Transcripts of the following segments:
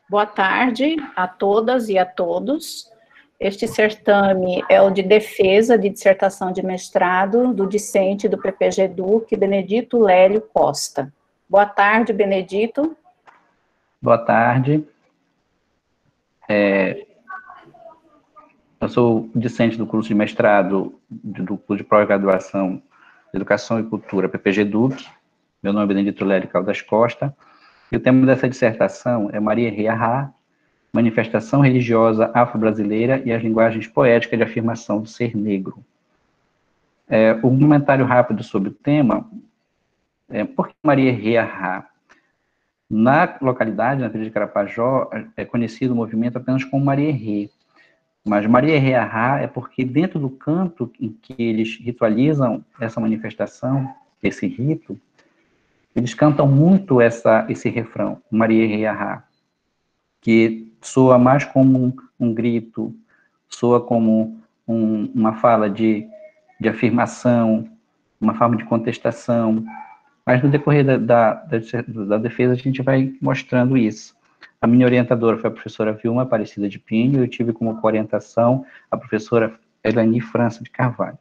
Boa tarde a todas e a todos. Este certame é o de defesa de dissertação de mestrado do discente do PPG Duc, Benedito Lélio Costa. Boa tarde, Benedito. Boa tarde. Eu sou discente do curso de mestrado do curso de pós-graduação de Educação e Cultura, PPG Duc. Meu nome é Benedito Lélio Caldas Costa. E o tema dessa dissertação é Maria Rhea, manifestação religiosa afro-brasileira e as linguagens poéticas de afirmação do ser negro. Um comentário rápido sobre o tema. Por que Maria Rhea? Na localidade, na Vila de Carapajó, é conhecido o movimento apenas como Maria Rhea. Mas Maria Rhea é porque dentro do canto em que eles ritualizam essa manifestação, esse rito, eles cantam muito esse refrão, Maria Rhea, que soa mais como um grito, soa como uma fala de afirmação, uma forma de contestação, mas no decorrer da defesa a gente vai mostrando isso. A minha orientadora foi a professora Vilma Aparecida de Pinho, e eu tive como orientação a professora Elani França de Carvalho.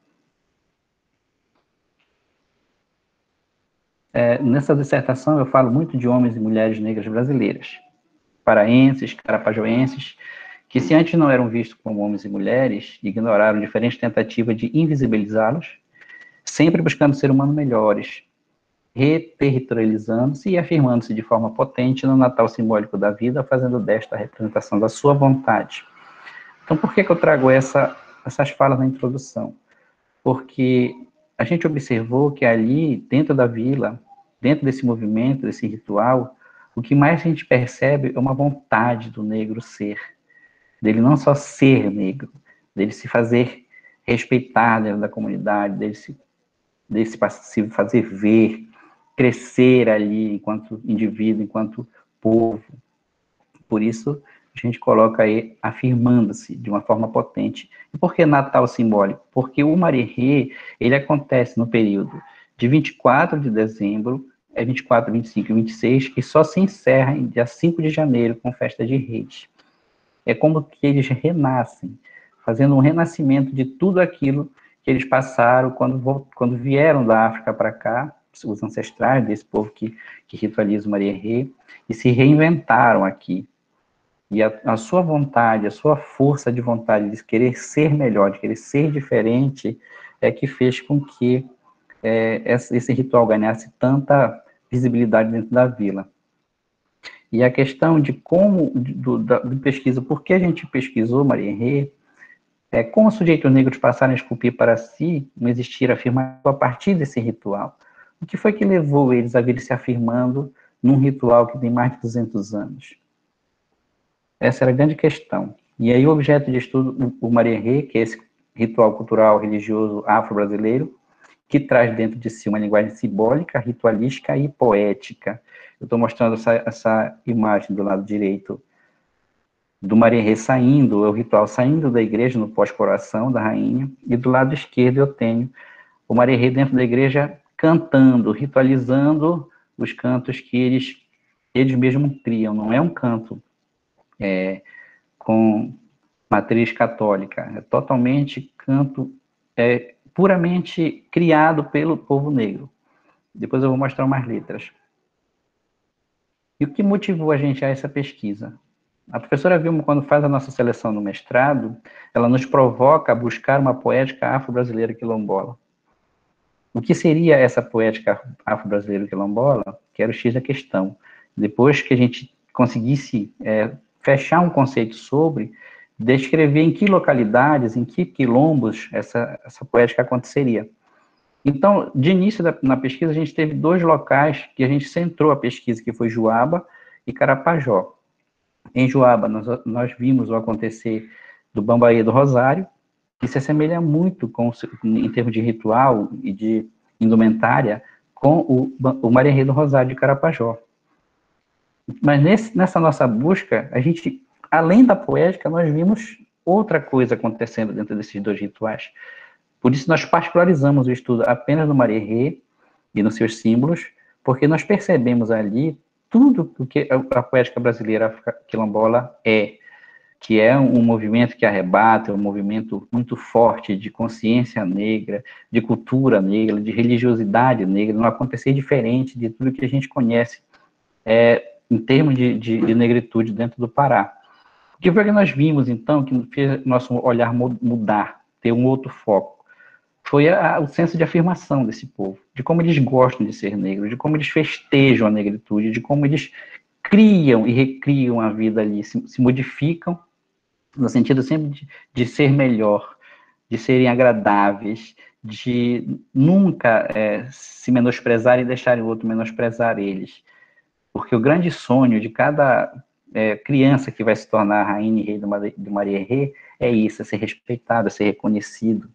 Nessa dissertação eu falo muito de homens e mulheres negras brasileiras, paraenses, carapajoenses, que se antes não eram vistos como homens e mulheres, ignoraram diferentes tentativas de invisibilizá-los, sempre buscando ser humanos melhores, reterritorializando-se e afirmando-se de forma potente no Natal simbólico da vida, fazendo desta a representação da sua vontade. Então, por que eu trago essas falas na introdução? Porque a gente observou que ali, dentro da vila, dentro desse movimento, desse ritual, o que mais a gente percebe é uma vontade do negro ser, dele não só ser negro, dele se fazer respeitar dentro da comunidade, dele se fazer ver, crescer ali enquanto indivíduo, enquanto povo. Por isso, a gente coloca aí afirmando-se de uma forma potente. E por que Natal simbólico? Porque o Marerê, ele acontece no período de 24 de dezembro, 24, 25 e 26, e só se encerra em dia 5 de janeiro com festa de Reis. É como que eles renascem, fazendo um renascimento de tudo aquilo que eles passaram quando vieram da África para cá, os ancestrais desse povo que ritualiza o Marerê, e se reinventaram aqui. E a sua vontade, a sua força de vontade de querer ser melhor, de querer ser diferente, é que fez com que esse ritual ganhasse tanta visibilidade dentro da vila. E a questão de de pesquisa, por que a gente pesquisou Marerê, como os sujeitos negros passaram a esculpir para si, não existir afirmação a partir desse ritual. O que foi que levou eles a vir se afirmando num ritual que tem mais de 200 anos? Essa era a grande questão. E aí o objeto de estudo, o Marerê, que é esse ritual cultural religioso afro-brasileiro, que traz dentro de si uma linguagem simbólica, ritualística e poética. Eu estou mostrando essa imagem do lado direito do Marerê saindo, é o ritual saindo da igreja no pós-coroação da rainha, e do lado esquerdo eu tenho o Marerê dentro da igreja cantando, ritualizando os cantos que eles mesmos criam. Não é um canto com matriz católica, é totalmente canto puramente criado pelo povo negro. Depois eu vou mostrar umas letras. E o que motivou a gente a essa pesquisa? A professora Vilma, quando faz a nossa seleção no mestrado, ela nos provoca a buscar uma poética afro-brasileira quilombola. O que seria essa poética afro-brasileira quilombola? Que era o X da questão. Depois que a gente conseguisse fechar um conceito sobre, descrever em que localidades, em que quilombos essa poética aconteceria. Então, de início na pesquisa, a gente teve dois locais que a gente centrou a pesquisa, que foi Juaba e Carapajó. Em Juaba, nós vimos o acontecer do Bambaê do Rosário, que se assemelha muito, em termos de ritual e de indumentária, com o Marerê do Rosário de Carapajó. Mas nessa nossa busca, a gente, além da poética, nós vimos outra coisa acontecendo dentro desses dois rituais. Por isso, nós particularizamos o estudo apenas no Marerê e nos seus símbolos, porque nós percebemos ali tudo o que a poética brasileira quilombola que é um movimento que arrebata, um movimento muito forte de consciência negra, de cultura negra, de religiosidade negra, não acontecer diferente de tudo que a gente conhece em termos de negritude dentro do Pará. O que foi que nós vimos, então, que fez nosso olhar mudar, ter um outro foco? Foi o senso de afirmação desse povo, de como eles gostam de ser negros, de como eles festejam a negritude, de como eles criam e recriam a vida ali, se modificam, no sentido sempre de ser melhor, de serem agradáveis, de nunca se menosprezar e deixarem o outro menosprezar eles. Porque o grande sonho de cada criança que vai se tornar rainha e rei do Mariérrê é isso, é ser respeitado, é ser reconhecido.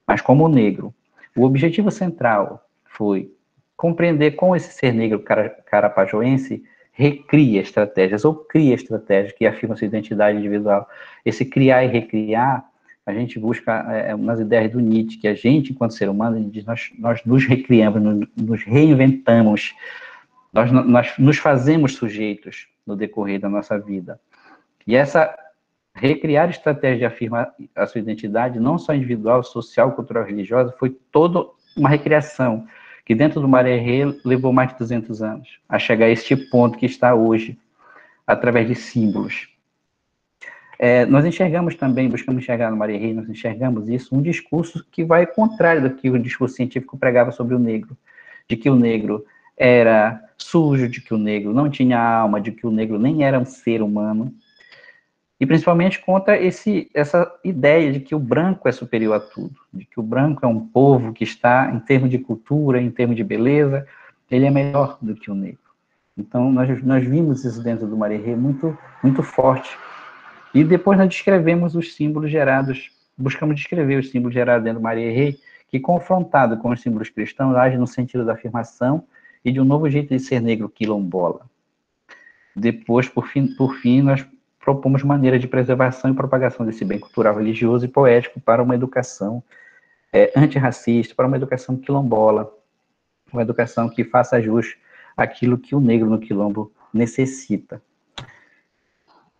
Mas como negro, o objetivo central foi compreender como esse ser negro carapajoense recria estratégias, ou cria estratégias que afirmam sua identidade individual. Esse criar e recriar, a gente busca nas ideias do Nietzsche, que a gente, enquanto ser humano, ele diz, nós nos recriamos, nos reinventamos, nós nos fazemos sujeitos no decorrer da nossa vida. E essa recriar estratégia de afirmar a sua identidade, não só individual, social, cultural, religiosa, foi toda uma recriação, que dentro do Mariérrê levou mais de 200 anos, a chegar a este ponto que está hoje, através de símbolos. Nós enxergamos também, buscamos enxergar no Mariérrê, nós enxergamos isso, um discurso que vai ao contrário do que o discurso científico pregava sobre o negro, de que o negro era sujo, de que o negro não tinha alma, de que o negro nem era um ser humano, e principalmente contra essa ideia de que o branco é superior a tudo, de que o branco é um povo que está, em termos de cultura, em termos de beleza, ele é melhor do que o negro. Então, nós vimos isso dentro do Mariérrê muito, muito forte. E depois nós descrevemos os símbolos gerados, buscamos descrever os símbolos gerados dentro do Mariérrê, que confrontado com os símbolos cristãos, age no sentido da afirmação e de um novo jeito de ser negro quilombola. Depois, por fim, nós propomos maneiras de preservação e propagação desse bem cultural, religioso e poético para uma educação antirracista, para uma educação quilombola, uma educação que faça jus àquilo que o negro no quilombo necessita.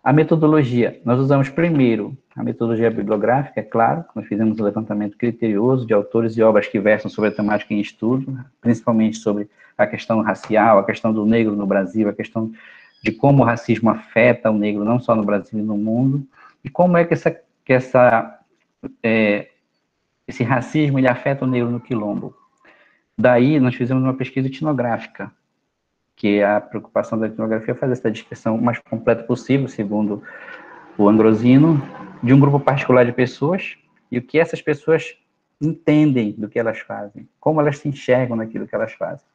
A metodologia, nós usamos primeiro a metodologia bibliográfica, é claro, nós fizemos um levantamento criterioso de autores e obras que versam sobre a temática em estudo, principalmente sobre a questão racial, a questão do negro no Brasil, a questão de como o racismo afeta o negro, não só no Brasil e no mundo, e como é que esse racismo ele afeta o negro no quilombo. Daí, nós fizemos uma pesquisa etnográfica, que a preocupação da etnografia é fazer essa descrição o mais completa possível, segundo o Ambrosino, de um grupo particular de pessoas, e o que essas pessoas entendem do que elas fazem, como elas se enxergam naquilo que elas fazem.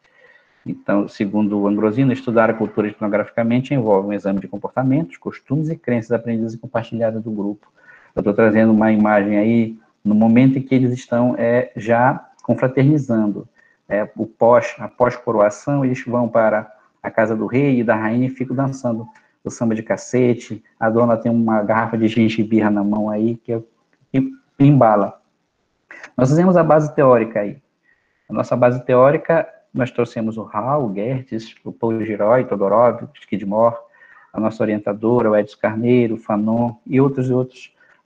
Então, segundo o Ambrosino, estudar a cultura etnograficamente envolve um exame de comportamentos, costumes e crenças aprendidas e compartilhadas do grupo. Eu estou trazendo uma imagem aí, no momento em que eles estão já confraternizando. A pós-coroação, eles vão para a casa do rei e da rainha e ficam dançando o samba de cacete, a dona tem uma garrafa de gengibirra na mão aí, que embala. Nós fizemos a base teórica aí. A nossa base teórica, nós trouxemos o Hall, o Gertz, o Paul Gilroy, Todorov, o Skidmore, a nossa orientadora, o Edson Carneiro, o Fanon e outros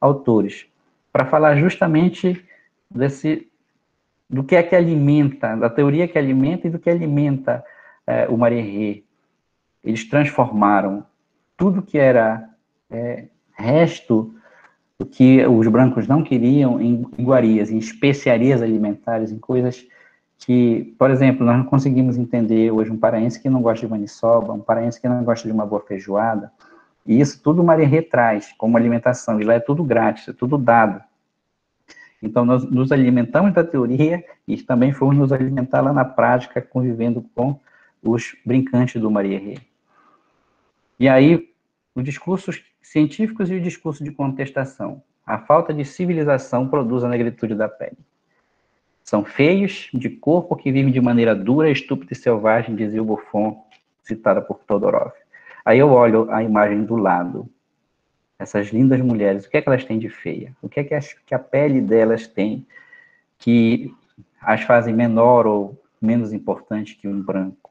autores, para falar justamente do que é que alimenta, da teoria que alimenta e do que alimenta o Mariérrê. Eles transformaram tudo que era resto do que os brancos não queriam em iguarias, em especiarias alimentares, em coisas que, por exemplo, nós não conseguimos entender hoje um paraense que não gosta de maniçoba, um paraense que não gosta de uma boa feijoada, e isso tudo o Mariérrê traz como alimentação, e lá é tudo grátis, é tudo dado. Então, nós nos alimentamos da teoria e também fomos nos alimentar lá na prática, convivendo com os brincantes do Mariérrê. E aí, os discursos científicos e o discurso de contestação. A falta de civilização produz a negritude da pele. São feios, de corpo, que vivem de maneira dura, estúpida e selvagem, dizia o Buffon, citada por Todorov. Aí eu olho a imagem do lado. Essas lindas mulheres, o que é que elas têm de feia? O que é que a pele delas tem que as fazem menor ou menos importante que um branco?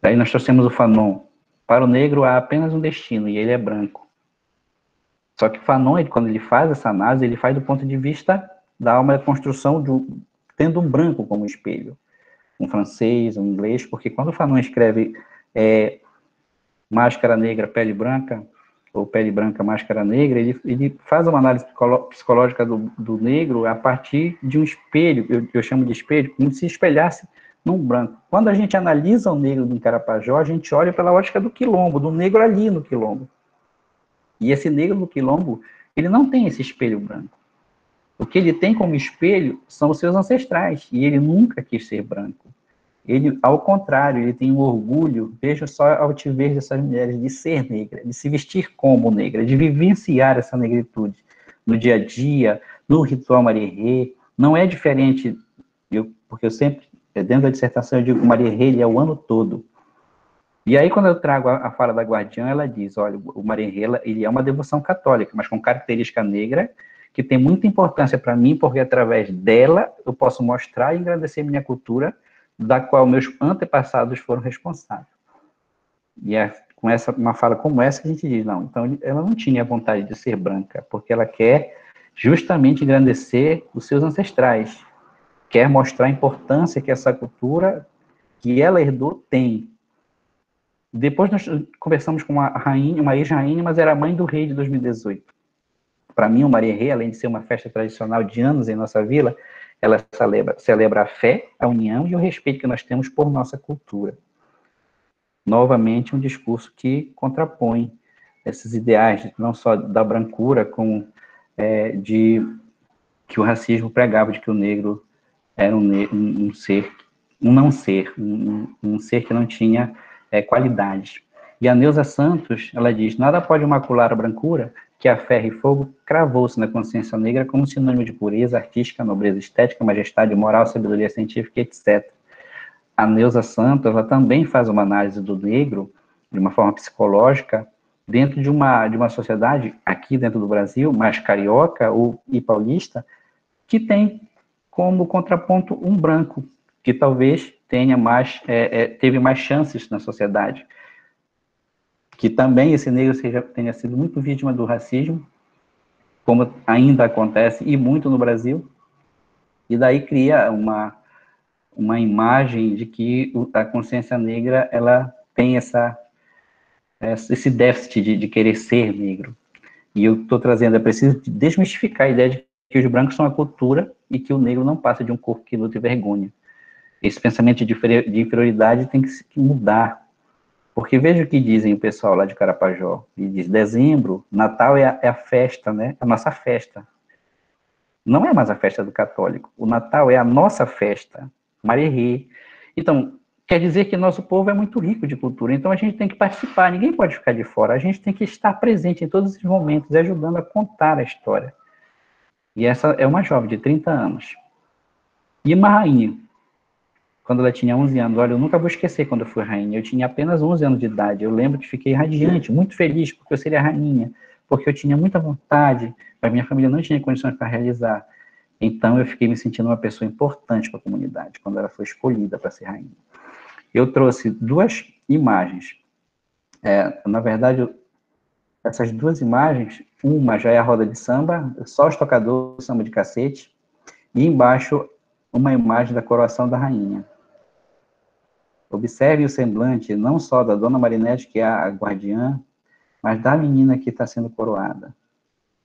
Daí nós trouxemos o Fanon. Para o negro há apenas um destino, e ele é branco. Só que Fanon, quando ele faz essa análise, ele faz do ponto de vista da alma, da construção, tendo um branco como espelho. Um francês, um inglês, porque quando o Fanon escreve Máscara Negra, Pele Branca, ou Pele Branca, Máscara Negra, ele faz uma análise psicológica do negro a partir de um espelho, eu chamo de espelho, como se espelhasse num branco. Quando a gente analisa o negro do Carapajó, a gente olha pela ótica do quilombo, do negro ali no quilombo. E esse negro do quilombo, ele não tem esse espelho branco. O que ele tem como espelho são os seus ancestrais, e ele nunca quis ser branco. Ele, ao contrário, ele tem um orgulho, veja só ao te ver dessas mulheres, de ser negra, de se vestir como negra, de vivenciar essa negritude no dia a dia, no ritual marierê. Não é diferente, porque eu sempre, dentro da dissertação, eu digo que o marierê ele é o ano todo. E aí, quando eu trago a fala da Guardiã, ela diz, olha, o marierê ele é uma devoção católica, mas com característica negra, que tem muita importância para mim, porque através dela eu posso mostrar e agradecer minha cultura, da qual meus antepassados foram responsáveis. E é com uma fala como essa que a gente diz, não, então ela não tinha vontade de ser branca, porque ela quer justamente engrandecer os seus ancestrais, quer mostrar a importância que essa cultura que ela herdou tem. Depois nós conversamos com uma rainha, uma ex-rainha, mas era a mãe do rei de 2018. Para mim, o marierê, além de ser uma festa tradicional de anos em nossa vila, ela celebra a fé, a união e o respeito que nós temos por nossa cultura. Novamente, um discurso que contrapõe esses ideais, não só da brancura, como que o racismo pregava de que o negro era um ser que não tinha qualidade. E a Neuza Santos, ela diz, nada pode macular a brancura, que a ferro e fogo cravou-se na consciência negra como sinônimo de pureza artística, nobreza estética, majestade moral, sabedoria científica, etc. A Neuza Santos, ela também faz uma análise do negro, de uma forma psicológica, dentro de uma sociedade, aqui dentro do Brasil, mais carioca e paulista, que tem como contraponto um branco, que talvez teve mais chances na sociedade. Que também esse negro tenha sido muito vítima do racismo, como ainda acontece, e muito no Brasil, e daí cria uma imagem de que a consciência negra, ela tem esse déficit de querer ser negro. E eu estou trazendo, é preciso desmistificar a ideia de que os brancos são a cultura e que o negro não passa de um corpo que luta e vergonha. Esse pensamento de inferioridade tem que mudar. Porque veja o que dizem o pessoal lá de Carapajó. E diz, dezembro, Natal é a festa, né? A nossa festa. Não é mais a festa do católico. O Natal é a nossa festa. Marierê. Então, quer dizer que nosso povo é muito rico de cultura. Então, a gente tem que participar. Ninguém pode ficar de fora. A gente tem que estar presente em todos esses momentos, ajudando a contar a história. E essa é uma jovem de 30 anos. E uma rainha. Quando ela tinha 11 anos, olha, eu nunca vou esquecer quando eu fui rainha, eu tinha apenas 11 anos de idade, eu lembro que fiquei radiante, muito feliz, porque eu seria rainha, porque eu tinha muita vontade, mas minha família não tinha condições para realizar. Então, eu fiquei me sentindo uma pessoa importante para a comunidade, quando ela foi escolhida para ser rainha. Eu trouxe duas imagens. Na verdade, essas duas imagens, uma já é a roda de samba, só os tocadores, samba de cacete, e embaixo, uma imagem da coroação da rainha. Observe o semblante, não só da dona Marinete, que é a guardiã, mas da menina que está sendo coroada.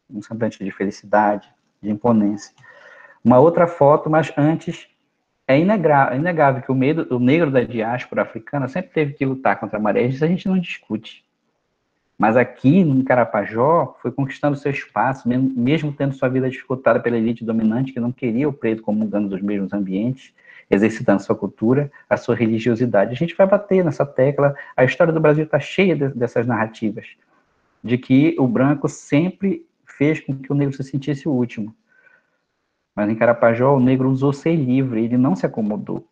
Um semblante de felicidade, de imponência. Uma outra foto, mas antes, é inegável que o negro da diáspora africana sempre teve que lutar contra a maré, isso a gente não discute. Mas aqui, no Carapajó, foi conquistando seu espaço, mesmo tendo sua vida dificultada pela elite dominante, que não queria o preto comungando dos mesmos ambientes, exercitando sua cultura, a sua religiosidade. A gente vai bater nessa tecla. A história do Brasil está cheia dessas narrativas, de que o branco sempre fez com que o negro se sentisse o último. Mas em Carapajó, o negro usou ser livre, ele não se acomodou.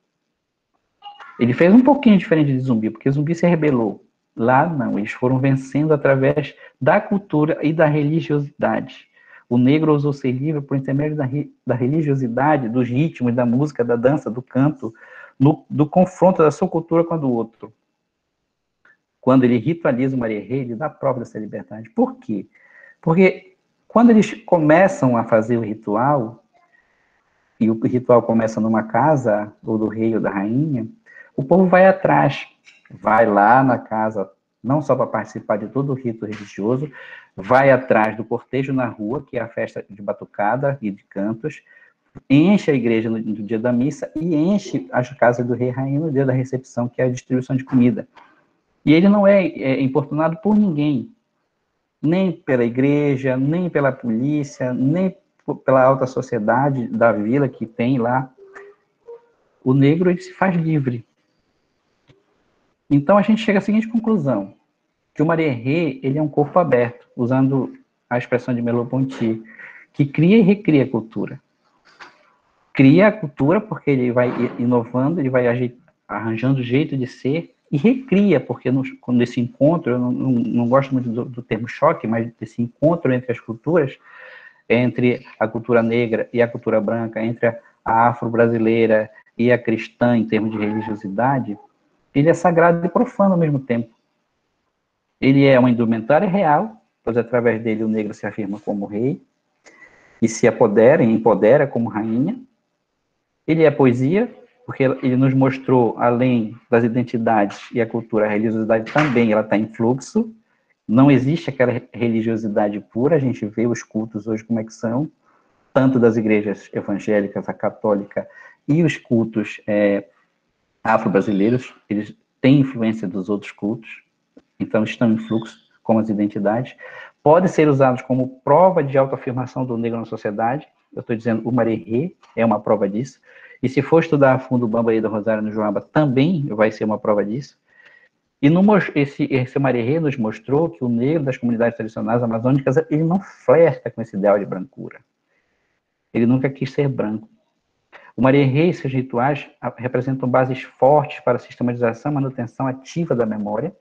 Ele fez um pouquinho diferente de Zumbi, porque Zumbi se rebelou. Lá, não, eles foram vencendo através da cultura e da religiosidade. O negro ousou ser livre por intermédio da religiosidade, dos ritmos, da música, da dança, do canto, do confronto da sua cultura com a do outro. quando ele ritualiza o Maria Rei, ele dá prova dessa liberdade. Por quê? Porque quando eles começam a fazer o ritual, e o ritual começa numa casa, ou do rei ou da rainha, o povo vai atrás, vai lá na casa, não só para participar de todo o rito religioso, vai atrás do cortejo na rua, que é a festa de batucada e de cantos, enche a igreja no dia da missa e enche as casas do rei e rainha no dia da recepção, que é a distribuição de comida. E ele não é importunado por ninguém, nem pela igreja, nem pela polícia, nem pela alta sociedade da vila que tem lá. O negro, ele se faz livre. Então, a gente chega à seguinte conclusão, que o Maria-Rê, ele é um corpo aberto, usando a expressão de Merleau-Ponty, que cria e recria a cultura. Cria a cultura porque ele vai inovando, ele vai arranjando jeito de ser, e recria, porque nesse encontro, eu não gosto muito do termo choque, mas desse encontro entre as culturas, entre a cultura negra e a cultura branca, entre a afro-brasileira e a cristã, em termos de religiosidade, ele é sagrado e profano ao mesmo tempo. Ele é uma indumentária real, pois através dele o negro se afirma como rei, e se apodera e empodera como rainha. Ele é poesia, porque ele nos mostrou, além das identidades e a cultura, a religiosidade também, ela está em fluxo. Não existe aquela religiosidade pura, a gente vê os cultos hoje como é que são, tanto das igrejas evangélicas, a católica, e os cultos afro-brasileiros, eles têm influência dos outros cultos, então estão em fluxo, como as identidades. Podem ser usados como prova de autoafirmação do negro na sociedade. Eu estou dizendo, o Maria-Rê é uma prova disso. E se for estudar a fundo o Bamba do Rosário no Joamba, também vai ser uma prova disso. E esse Maria-Rê nos mostrou que o negro das comunidades tradicionais amazônicas, ele não flerta com esse ideal de brancura. Ele nunca quis ser branco. O Maria-Rê e seus rituais representam bases fortes para a sistematização e manutenção ativa da memória,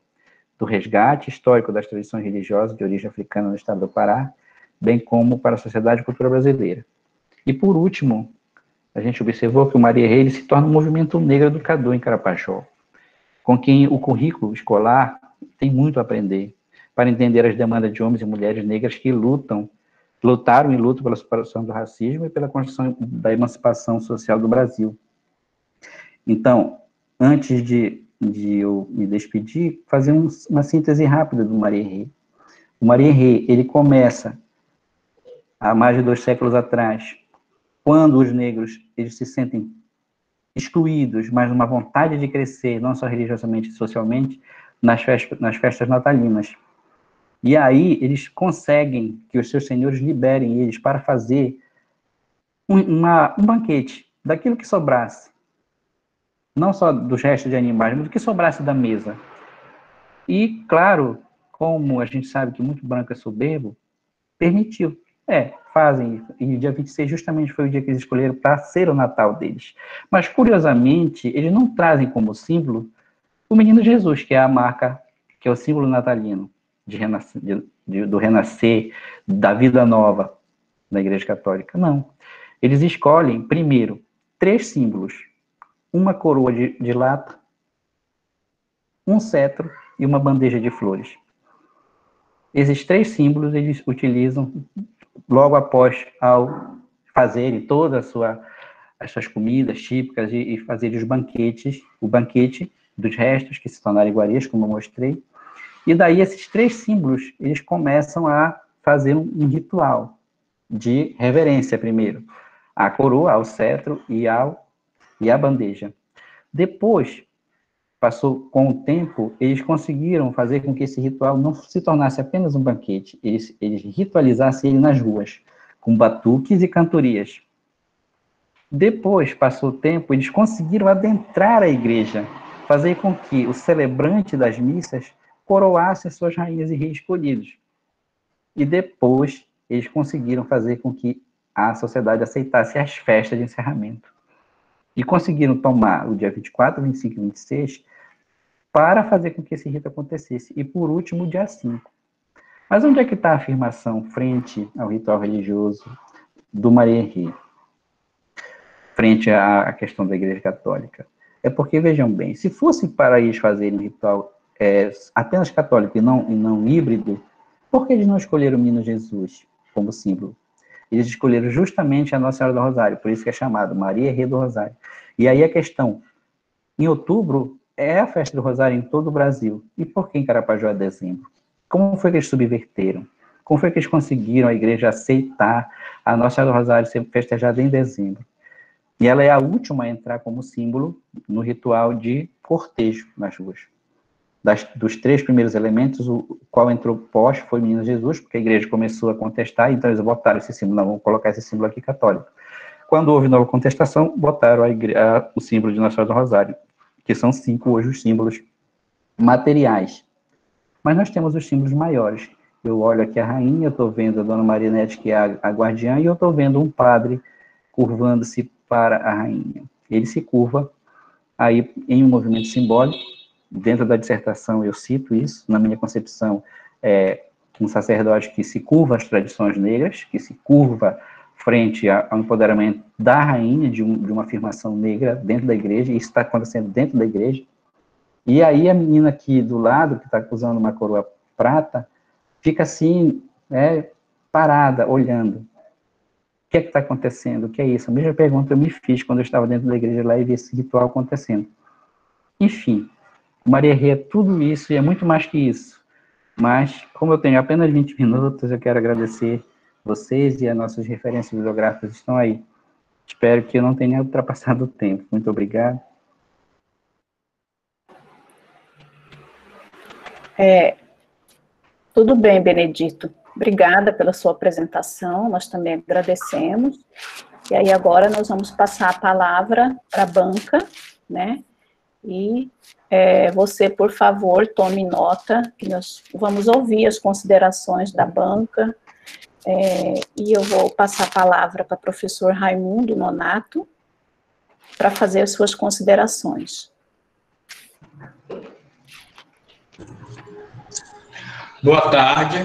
do resgate histórico das tradições religiosas de origem africana no estado do Pará, bem como para a sociedade e cultura brasileira. E, por último, a gente observou que o Maria-Rê se torna um movimento negro educador em Carapajó, com quem o currículo escolar tem muito a aprender, para entender as demandas de homens e mulheres negras que lutaram e lutam pela superação do racismo e pela construção da emancipação social do Brasil. Então, antes de eu me despedir, fazer uma síntese rápida do Maria-Rê. O Maria-Rê, ele começa há mais de 2 séculos atrás, quando os negros eles se sentem excluídos, mas numa vontade de crescer, não só religiosamente e socialmente, nas festas natalinas. E aí eles conseguem que os seus senhores liberem eles para fazer um banquete daquilo que sobrasse. Não só dos restos de animais, mas do que sobrasse da mesa. E, claro, como a gente sabe que muito branco é soberbo, permitiu. Fazem. E o dia 26 justamente foi o dia que eles escolheram para ser o Natal deles. Mas, curiosamente, eles não trazem como símbolo o menino Jesus, que é a marca, que é o símbolo natalino do renascer, da vida nova da Igreja Católica. Não. Eles escolhem, primeiro, 3 símbolos. Uma coroa de lata, um cetro e uma bandeja de flores. Esses 3 símbolos eles utilizam logo após ao fazerem todas as suas comidas típicas e fazerem os banquetes, o banquete dos restos, que se tornaram iguarias, como eu mostrei. E daí esses 3 símbolos, eles começam a fazer um ritual de reverência primeiro. A coroa, ao cetro e a bandeja. Depois, passou com o tempo, eles conseguiram fazer com que esse ritual não se tornasse apenas um banquete, eles ritualizassem ele nas ruas, com batuques e cantorias. Depois, passou o tempo, eles conseguiram adentrar a igreja, fazer com que o celebrante das missas coroasse as suas rainhas e reis escolhidos. E depois, eles conseguiram fazer com que a sociedade aceitasse as festas de encerramento. E conseguiram tomar o dia 24, 25 e 26 para fazer com que esse rito acontecesse. E, por último, o dia 5. Mas onde é que está a afirmação frente ao ritual religioso do Maria-Rê? Frente à questão da Igreja Católica? É porque, vejam bem, se fosse para eles fazerem um ritual apenas católico e não híbrido, por que eles não escolheram o Menino Jesus como símbolo? Eles escolheram justamente a Nossa Senhora do Rosário, por isso que é chamado Maria Rei do Rosário. E aí a questão, em outubro é a festa do Rosário em todo o Brasil, e por que em Carapaju é dezembro? Como foi que eles subverteram? Como foi que eles conseguiram a igreja aceitar a Nossa Senhora do Rosário ser festejada em dezembro? E ela é a última a entrar como símbolo no ritual de cortejo nas ruas. Dos 3 primeiros elementos, o qual entrou pós foi o Menino Jesus, porque a igreja começou a contestar, então eles botaram esse símbolo, não, vamos colocar esse símbolo aqui católico. Quando houve nova contestação, botaram o símbolo de Nossa Senhora do Rosário, que são 5 hoje os símbolos materiais. Mas nós temos os símbolos maiores. Eu olho aqui a rainha, eu estou vendo a Dona Marinete, que é a guardiã, e eu estou vendo um padre curvando-se para a rainha. Ele se curva aí em um movimento simbólico. Dentro da dissertação eu cito isso, na minha concepção, um sacerdote que se curva às tradições negras, que se curva frente ao empoderamento da rainha, de uma afirmação negra dentro da igreja, e isso está acontecendo dentro da igreja. E aí a menina aqui do lado, que está usando uma coroa prata, fica assim, parada, olhando. O que é que está acontecendo? O que é isso? A mesma pergunta eu me fiz quando eu estava dentro da igreja lá e vi esse ritual acontecendo. Enfim, Maria Rei é tudo isso e é muito mais que isso. Mas, como eu tenho apenas 20 minutos, eu quero agradecer vocês e as nossas referências bibliográficas estão aí. Espero que eu não tenha ultrapassado o tempo. Muito obrigado. Tudo bem, Benedito. Obrigada pela sua apresentação, nós também agradecemos. E aí agora nós vamos passar a palavra para a banca, né? E você, por favor, tome nota, que nós vamos ouvir as considerações da banca, e eu vou passar a palavra para o professor Raimundo Nonato, para fazer as suas considerações. Boa tarde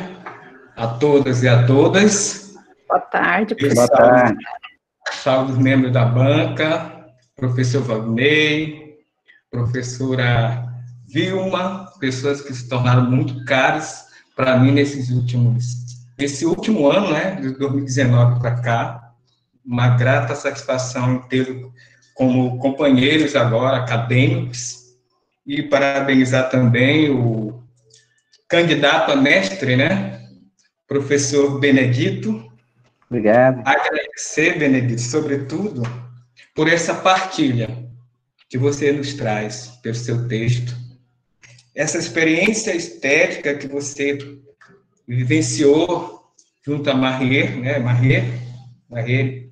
a todas e a todas. Boa tarde, professor. Boa tarde. Salve os membros da banca, professor Wagner, professora Vilma, pessoas que se tornaram muito caras para mim nesse último ano, né, de 2019 para cá. Uma grata satisfação em tê-lo como companheiros agora, acadêmicos, e parabenizar também o candidato a mestre, né, professor Benedito. Obrigado. Agradecer, Benedito, sobretudo, por essa partilha que você nos traz pelo seu texto, essa experiência estética que você vivenciou junto a Maria, né, Maria Herré.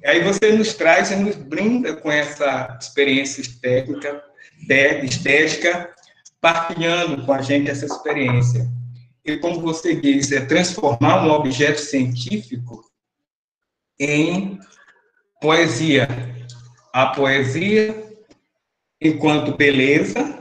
Aí você nos traz e nos brinda com essa experiência estética, partilhando com a gente essa experiência. E como você diz, transformar um objeto científico em poesia. A poesia enquanto beleza,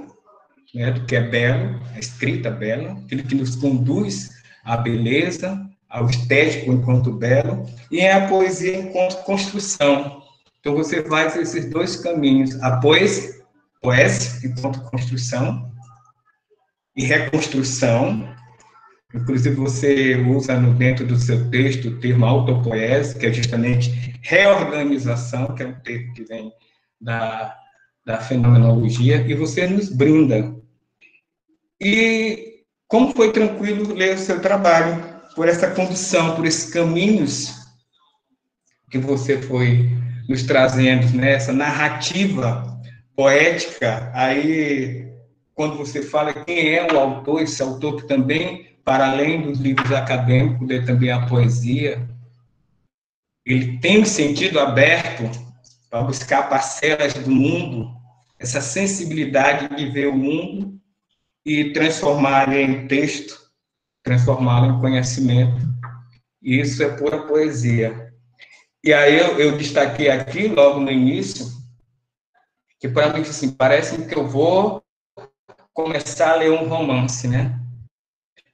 né, do que é belo, a escrita bela, aquilo que nos conduz à beleza, ao estético enquanto belo, e a poesia enquanto construção. Então, você faz esses 2 caminhos, a poesia enquanto construção e reconstrução. Inclusive, você usa dentro do seu texto o termo autopoese, que é justamente reorganização, que é um termo que vem da fenomenologia, e você nos brinda. E como foi tranquilo ler o seu trabalho, por essa condução, por esses caminhos que você foi nos trazendo, né? Essa narrativa poética. Aí, quando você fala quem é o autor, esse autor que também, para além dos livros acadêmicos, lê também a poesia, ele tem um sentido aberto para buscar parcelas do mundo, essa sensibilidade de ver o mundo e transformá-lo em texto, transformá-lo em conhecimento. E isso é pura poesia. E aí eu destaquei aqui, logo no início, que para mim, assim, parece que eu vou começar a ler um romance, né?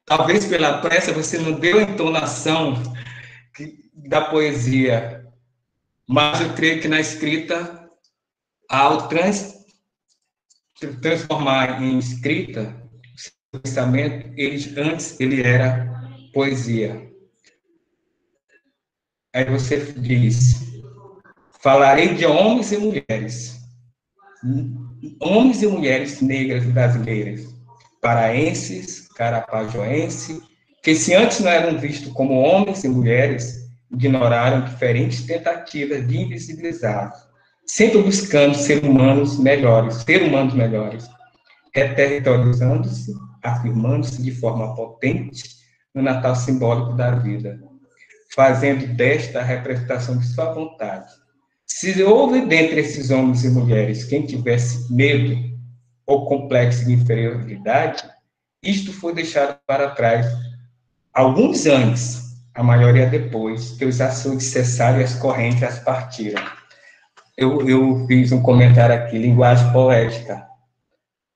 Talvez pela pressa você não deu a entonação da poesia, mas eu creio que na escrita, ao transformar em escrita, o pensamento, antes ele era poesia. Aí você diz, falarei de homens e mulheres negras brasileiras, paraenses, carapajoenses, que se antes não eram vistos como homens e mulheres, ignoraram diferentes tentativas de invisibilizar, sempre buscando ser humanos melhores, reterritorializando-se, afirmando-se de forma potente no Natal simbólico da vida, fazendo desta a representação de sua vontade. Se houve dentre esses homens e mulheres quem tivesse medo ou complexo de inferioridade, isto foi deixado para trás alguns anos, a maioria depois, que os açudes cessaram e as correntes as partiram. Eu fiz um comentário aqui, linguagem poética,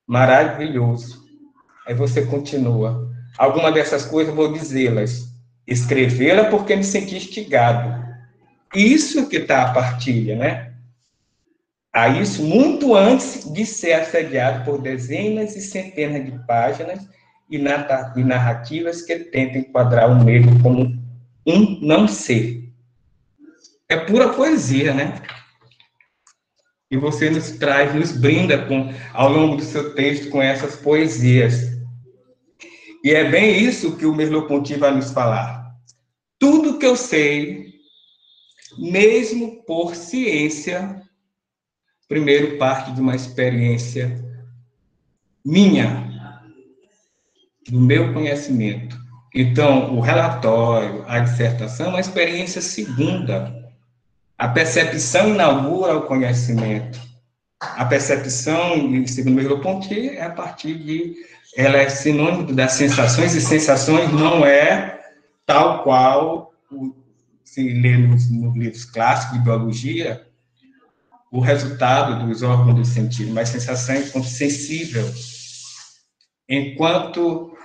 maravilhoso. Aí você continua. Alguma dessas coisas eu vou dizê-las, escrevê-la porque me senti instigado. Isso que está a partilha, né? A isso muito antes de ser assediado por dezenas e centenas de páginas e narrativas que tentam enquadrar o negro como um não ser. É pura poesia, né? E você nos traz, nos brinda ao longo do seu texto com essas poesias. E é bem isso que o Merleau-Ponty vai nos falar. Tudo que eu sei, mesmo por ciência, primeiro parte de uma experiência minha, do meu conhecimento. Então, o relatório, a dissertação é uma experiência segunda. A percepção inaugura o conhecimento. A percepção, segundo Merleau-Ponty, é a partir de... Ela é sinônimo das sensações, e sensações não é tal qual, se lê nos livros clássicos de biologia, o resultado dos órgãos do sentido, mas sensação enquanto sensível, enquanto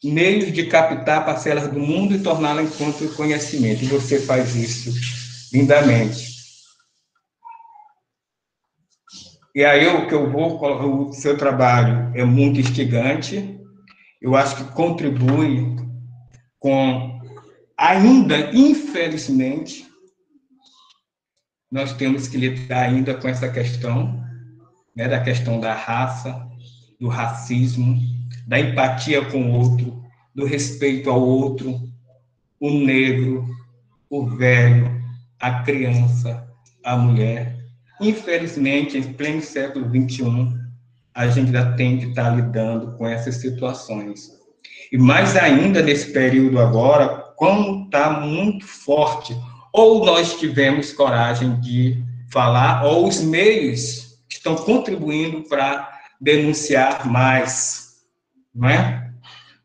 meio de captar parcelas do mundo e torná-la enquanto conhecimento. E você faz isso lindamente. E aí o seu trabalho é muito instigante, eu acho que contribui com, ainda, infelizmente, nós temos que lidar ainda com essa questão, né, da questão da raça, do racismo, da empatia com o outro, do respeito ao outro, o negro, o velho, a criança, a mulher. Infelizmente, em pleno século XXI, a gente ainda tem que estar lidando com essas situações. E mais ainda nesse período agora, como está muito forte, ou nós tivemos coragem de falar, ou os meios estão contribuindo para denunciar mais, não é?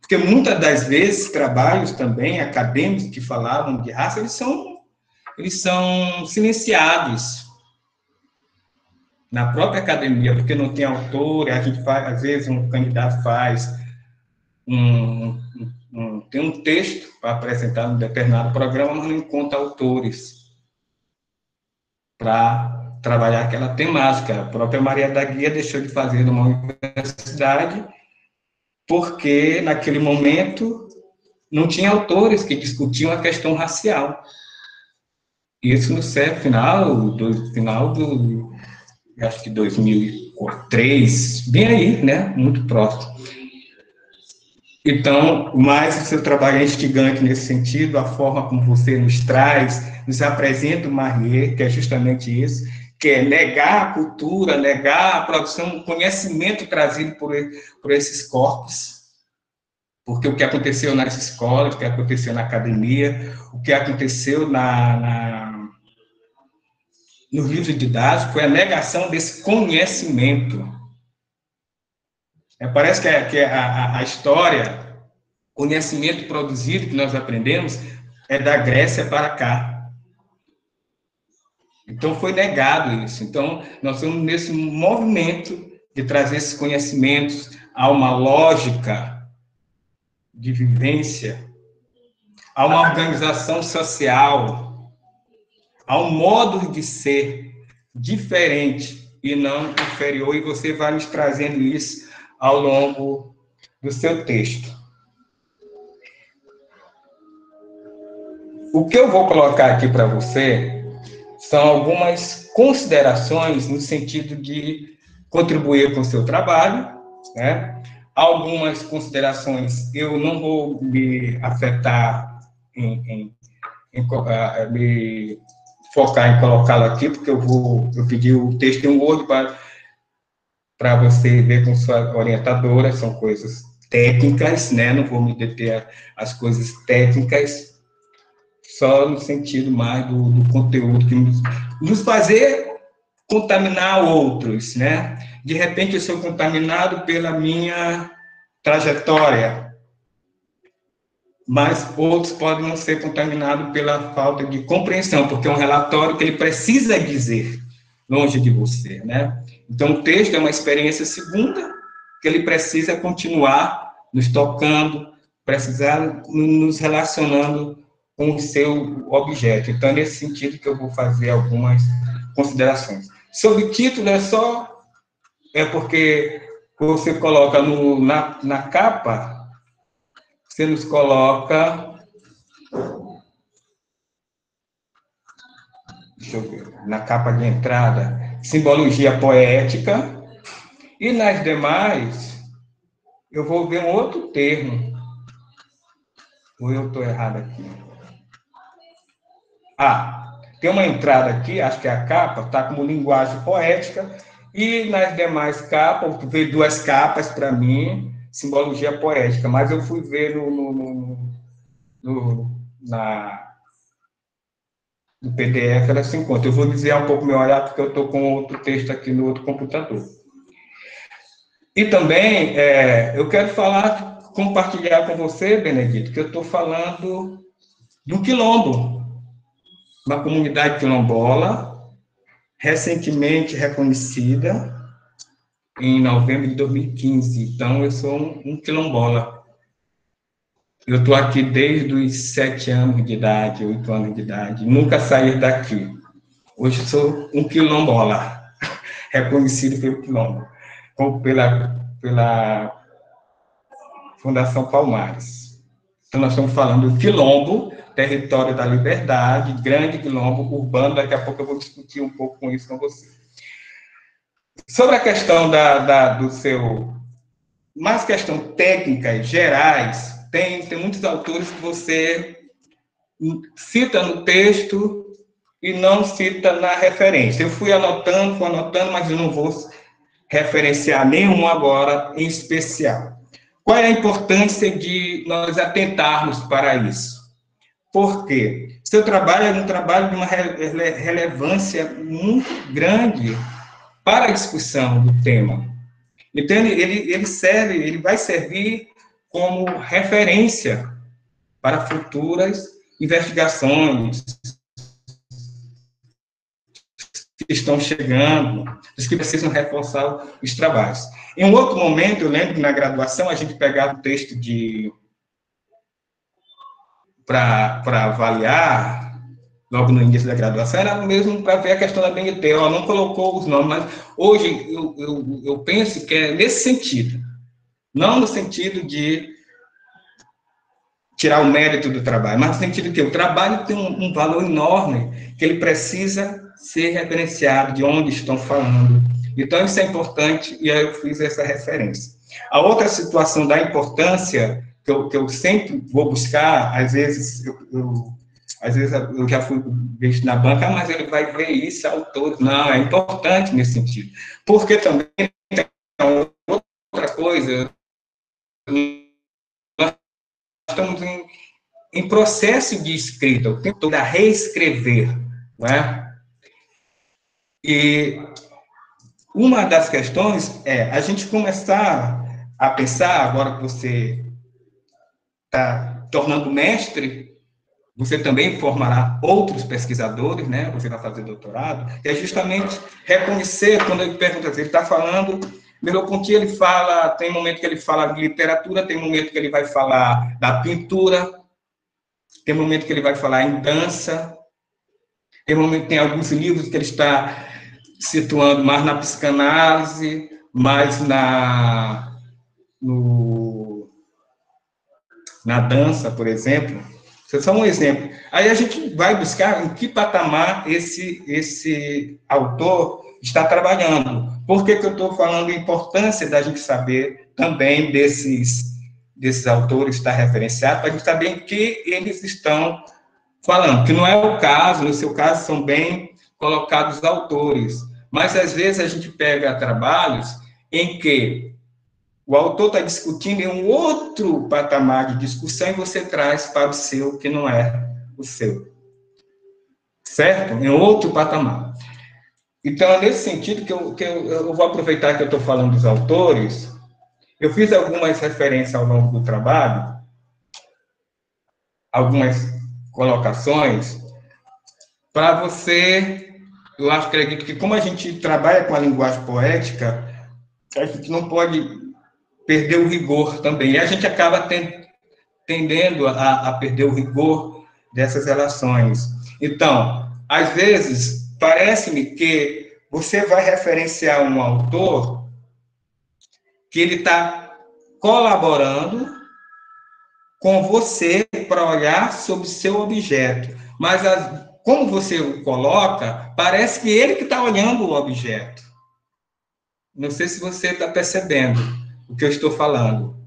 Porque muitas das vezes trabalhos também acadêmicos que falavam de raça, eles são silenciados na própria academia, porque não tem autor, a gente faz, às vezes um candidato faz tem um texto para apresentar num determinado programa, mas não encontra autores para trabalhar aquela temática. A própria Maria da Guia deixou de fazer numa universidade porque, naquele momento, não tinha autores que discutiam a questão racial. Isso no final do acho que 2003, bem aí, né? Muito próximo. Então, mais o seu trabalho é instigante nesse sentido, a forma como você nos traz, nos apresenta o Marrier, que é justamente isso, que é negar a cultura, negar a produção, o conhecimento trazido por esses corpos, porque o que aconteceu nas escolas, o que aconteceu na academia, o que aconteceu nos livros didáticos, foi a negação desse conhecimento. Parece que a história, conhecimento produzido que nós aprendemos, é da Grécia para cá. Então, foi negado isso. Então, nós estamos nesse movimento de trazer esses conhecimentos a uma lógica de vivência, a uma organização social, há um modo de ser diferente e não inferior, e você vai nos trazendo isso ao longo do seu texto. O que eu vou colocar aqui para você são algumas considerações no sentido de contribuir com o seu trabalho, né? Algumas considerações eu não vou me afetar me focar em colocá-lo aqui, porque eu pedi o texto em Word para você ver com sua orientadora, são coisas técnicas, né? Não vou me deter às coisas técnicas, só no sentido mais do conteúdo, que nos fazer contaminar outros, né? De repente, eu sou contaminado pela minha trajetória, mas outros podem não ser contaminados pela falta de compreensão, porque é um relatório que ele precisa dizer longe de você, né? Então, o texto é uma experiência segunda, que ele precisa continuar nos tocando, precisar nos relacionando com o seu objeto. Então, é nesse sentido que eu vou fazer algumas considerações. Sobre o título, é porque você coloca na capa, você nos coloca, deixa eu ver, na capa de entrada, simbologia poética, e nas demais, eu vou ver um outro termo. Ou eu estou errado aqui? Tem uma entrada aqui, acho que é a capa, está como linguagem poética, e nas demais capas, veio duas capas para mim, simbologia poética, mas eu fui ver no PDF, ela se encontra. Eu vou dizer um pouco meu olhar, porque eu estou com outro texto aqui no outro computador. E também, eu quero compartilhar com você, Benedito, que eu estou falando do quilombo, uma comunidade quilombola, recentemente reconhecida, em novembro de 2015. Então, eu sou um quilombola. Eu estou aqui desde os 7 anos de idade, 8 anos de idade, nunca saí daqui. Hoje sou um quilombola, reconhecido pelo quilombo, pela Fundação Palmares. Então, nós estamos falando do quilombo, território da liberdade, grande quilombo urbano. Daqui a pouco eu vou discutir um pouco com isso com você. Sobre a questão do seu... mais questão técnicas gerais, tem muitos autores que você cita no texto e não cita na referência. Eu fui anotando, mas eu não vou referenciar nenhum agora em especial. Qual é a importância de nós atentarmos para isso? Por quê? Seu trabalho é um trabalho de uma relevância muito grande para a discussão do tema. Então, ele vai servir como referência para futuras investigações que estão chegando, os que precisam reforçar os trabalhos. Em um outro momento, eu lembro que na graduação a gente pegava o texto para avaliar, logo no início da graduação, era mesmo para ver a questão da BNT. Não colocou os nomes, mas hoje eu penso que é nesse sentido. Não no sentido de tirar o mérito do trabalho, mas no sentido que o trabalho tem um valor enorme, que ele precisa ser referenciado de onde estão falando. Então, isso é importante, e aí eu fiz essa referência. A outra situação da importância, que eu sempre vou buscar, às vezes eu já fui visto na banca, mas ele vai ver isso, autor. Não, é importante nesse sentido. Porque também tem outra coisa, nós estamos em processo de escrita, o tempo todo a reescrever, não é? E uma das questões é a gente começar a pensar, agora que você está tornando mestre, você também formará outros pesquisadores, né? Você vai fazer doutorado, é justamente reconhecer, quando ele pergunta, ele está falando, Merleau-Ponty, ele fala, tem momento que ele fala de literatura, tem momento que ele vai falar da pintura, tem momento que ele vai falar em dança, Tem alguns livros que ele está situando mais na psicanálise, mais na dança, por exemplo. Isso é só um exemplo. Aí a gente vai buscar em que patamar esse autor está trabalhando. Por que eu estou falando a importância da gente saber também desses autores estar referenciados, para a gente saber em que eles estão falando, que não é o caso, no seu caso são bem colocados autores, mas às vezes a gente pega trabalhos em que o autor está discutindo em um outro patamar de discussão e você traz para o seu, que não é o seu. Certo? Em outro patamar. Então, é nesse sentido que eu vou aproveitar que eu estou falando dos autores, eu fiz algumas referências ao longo do trabalho, algumas colocações, para você, eu acredito que como a gente trabalha com a linguagem poética, a gente não pode perder o rigor também. E a gente acaba tendendo a perder o rigor dessas relações. Então, às vezes, parece-me que você vai referenciar um autor que ele está colaborando com você para olhar sobre o seu objeto. Mas, como você o coloca, parece que ele que está olhando o objeto. Não sei se você está percebendo o que eu estou falando,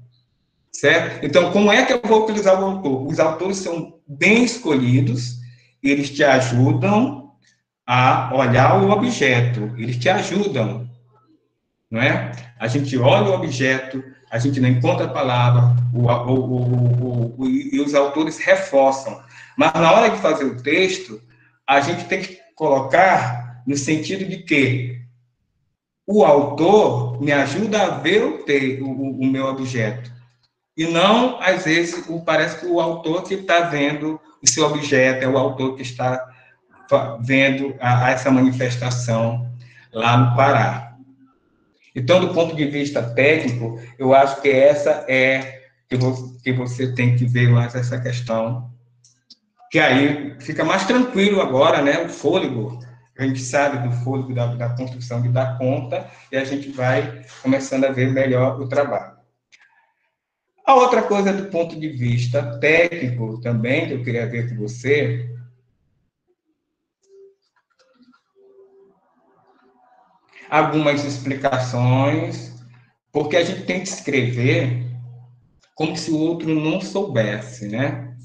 certo? Então, como é que eu vou utilizar o autor? Os autores são bem escolhidos, eles te ajudam a olhar o objeto, eles te ajudam, não é? A gente olha o objeto, a gente não encontra a palavra, e os autores reforçam. Mas, na hora de fazer o texto, a gente tem que colocar no sentido de que o autor me ajuda a ver o meu objeto. E não, às vezes, parece que o autor que está vendo o seu objeto é o autor que está vendo essa manifestação lá no Pará. Então, do ponto de vista técnico, eu acho que essa é que você tem que ver mais essa questão, que aí fica mais tranquilo agora, né? O fôlego. A gente sabe do fôlego da construção de dar conta, e a gente vai começando a ver melhor o trabalho. A outra coisa, do ponto de vista técnico também, que eu queria ver com você, algumas explicações, porque a gente tem que escrever como se o outro não soubesse, né?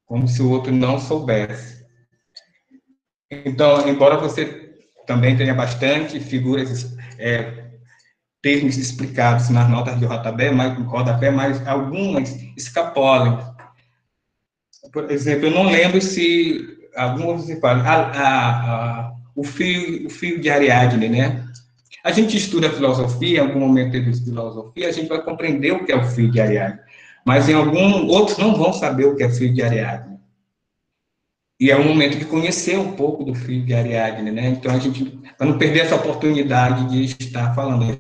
Como se o outro não soubesse. Então, embora você também tenha bastante figuras, termos explicados nas notas de rodapé, mas algumas escapolam. Por exemplo, eu não lembro se algumas você fala, o fio de Ariadne, né? A gente estuda filosofia, em algum momento de filosofia, a gente vai compreender o que é o fio de Ariadne, mas outros não vão saber o que é fio de Ariadne. E é um momento de conhecer um pouco do fio de Ariadne, né? Então, a gente, para não perder essa oportunidade de estar falando,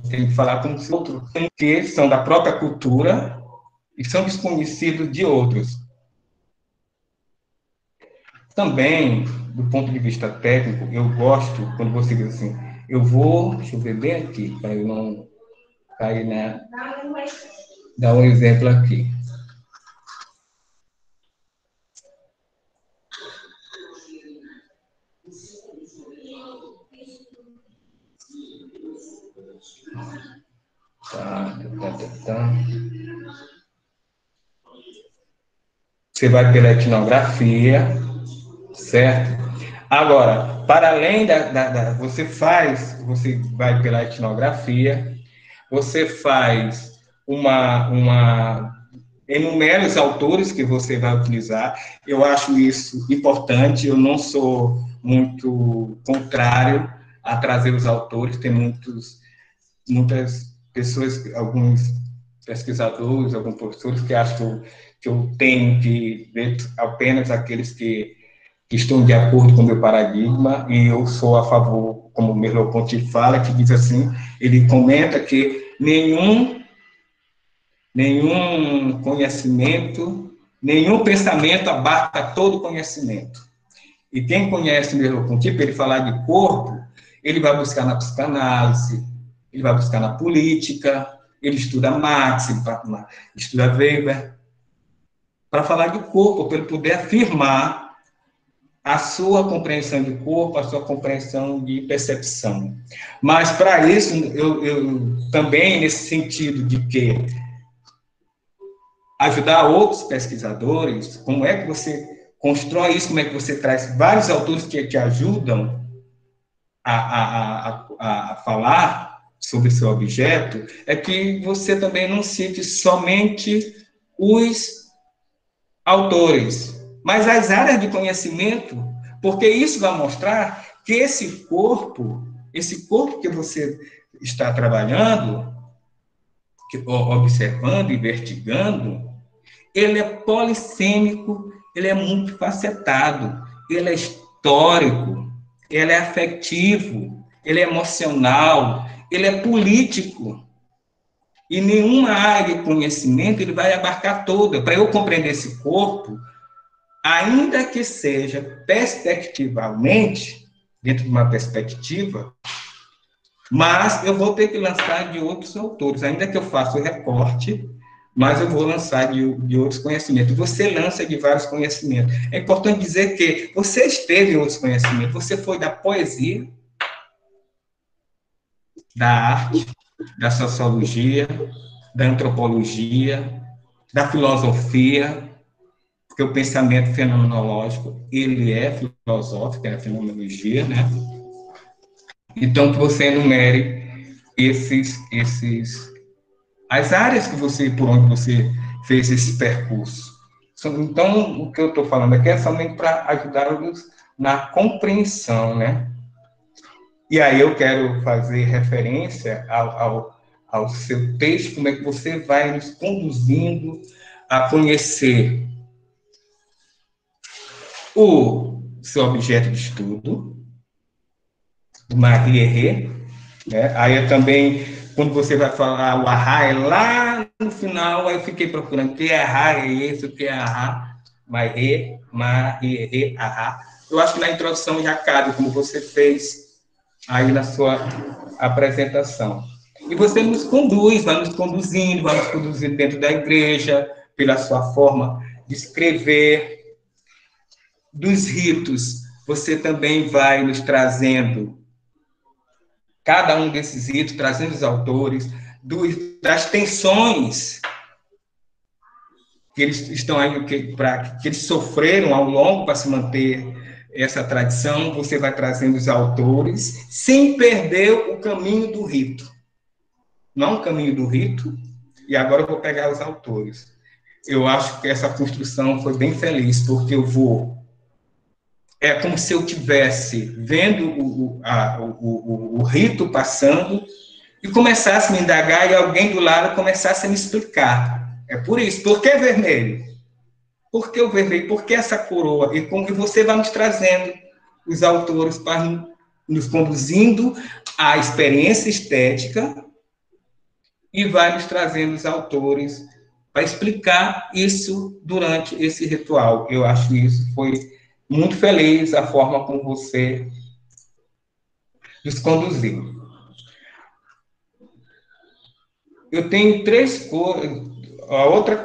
tem que falar com os outros, que são da própria cultura e são desconhecidos de outros. Também, do ponto de vista técnico, eu gosto, quando você diz assim, deixa eu ver bem aqui, para eu não cair na... Dar um exemplo aqui. Você vai pela etnografia, certo? Agora, para além você vai pela etnografia, você faz enumera os autores que você vai utilizar. Eu acho isso importante, eu não sou muito contrário a trazer os autores, tem muitas pessoas, alguns pesquisadores, alguns professores que acham que eu tenho que ver apenas aqueles que estão de acordo com o meu paradigma, e eu sou a favor, como o Merleau-Ponty fala, que diz assim, ele comenta que nenhum conhecimento Nenhum pensamento abarca todo conhecimento. E quem conhece o Merleau-Ponty, ele falar de corpo, ele vai buscar na psicanálise, ele vai buscar na política, ele estuda Marx, ele estuda Weber, para falar de corpo, para ele poder afirmar a sua compreensão de corpo, a sua compreensão de percepção. Mas, para isso, eu também, nesse sentido de que ajudar outros pesquisadores, como é que você constrói isso, como é que você traz vários autores que te ajudam a falar sobre seu objeto, é que você também não cite somente os autores, mas as áreas de conhecimento, porque isso vai mostrar que esse corpo que você está trabalhando, observando, investigando, ele é polissêmico, ele é multifacetado, ele é histórico, ele é afetivo, ele é emocional, ele é político. E nenhuma área de conhecimento ele vai abarcar toda. Para eu compreender esse corpo, ainda que seja perspectivalmente, dentro de uma perspectiva, mas eu vou ter que lançar de outros autores, ainda que eu faça o recorte, mas eu vou lançar de outros conhecimentos. Você lança de vários conhecimentos. É importante dizer que você esteve em outros conhecimentos, você foi da poesia, da arte, da sociologia, da antropologia, da filosofia, porque o pensamento fenomenológico, ele é filosófico, é a fenomenologia, né? Então, que você enumere as áreas por onde você fez esse percurso. Então, o que eu estou falando aqui é somente para ajudá-los na compreensão, né? E aí eu quero fazer referência ao seu texto, como é que você vai nos conduzindo a conhecer o seu objeto de estudo, do Marie Herré, né? Aí eu também, quando você vai falar o ahá, é lá no final, aí eu fiquei procurando que ahá é esse, o que é ahá, Marie Herré, ahá. Eu acho que na introdução já cabe, como você fez aí na sua apresentação. E você nos conduz, vai nos conduzindo dentro da igreja, pela sua forma de escrever. Dos ritos, você também vai nos trazendo, cada um desses ritos, trazendo os autores, das tensões que eles estão aí, que eles sofreram ao longo para se manter essa tradição, você vai trazendo os autores, sem perder o caminho do rito. Não o caminho do rito, e agora eu vou pegar os autores. Eu acho que essa construção foi bem feliz, porque eu vou... É como se eu estivesse vendo o rito passando e começasse a me indagar e alguém do lado começasse a me explicar. É por isso. Por que vermelho? Por que o vermelho? Por que essa coroa? E você vai nos trazendo os autores para nos conduzindo à experiência estética e vai nos trazendo os autores para explicar isso durante esse ritual. Eu acho que isso foi muito feliz, a forma como você nos conduziu. Eu tenho três coisas. Outra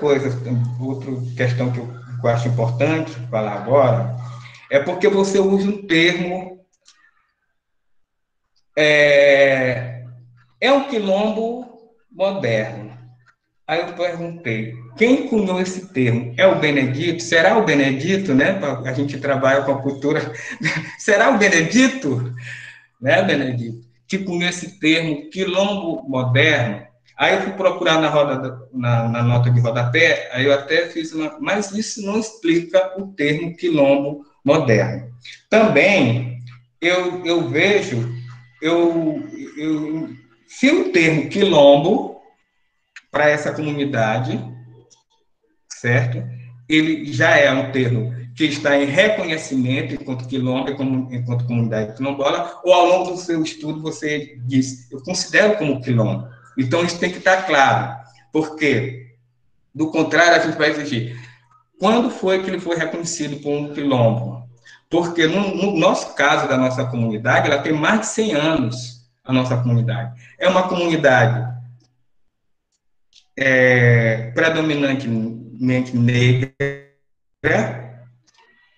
questão que eu acho importante falar agora é porque você usa um termo. É um quilombo moderno. Aí eu perguntei, quem cunhou esse termo? É o Benedito? Será o Benedito, né? A gente trabalha com a cultura. Será o Benedito? Né, Benedito? Que cunhou esse termo, quilombo moderno. Aí eu fui procurar na nota de rodapé, aí eu até fiz mas isso não explica o termo quilombo moderno. Também, eu vejo, se o termo quilombo, para essa comunidade, certo? Ele já é um termo que está em reconhecimento enquanto quilombo, enquanto comunidade quilombola, ou ao longo do seu estudo você diz, eu considero como quilombo. Então, isso tem que estar claro, porque, do contrário, a gente vai exigir. quando foi que ele foi reconhecido como quilombo? Porque no nosso caso, da nossa comunidade, ela tem mais de 100 anos, a nossa comunidade. É uma comunidade predominantemente negra,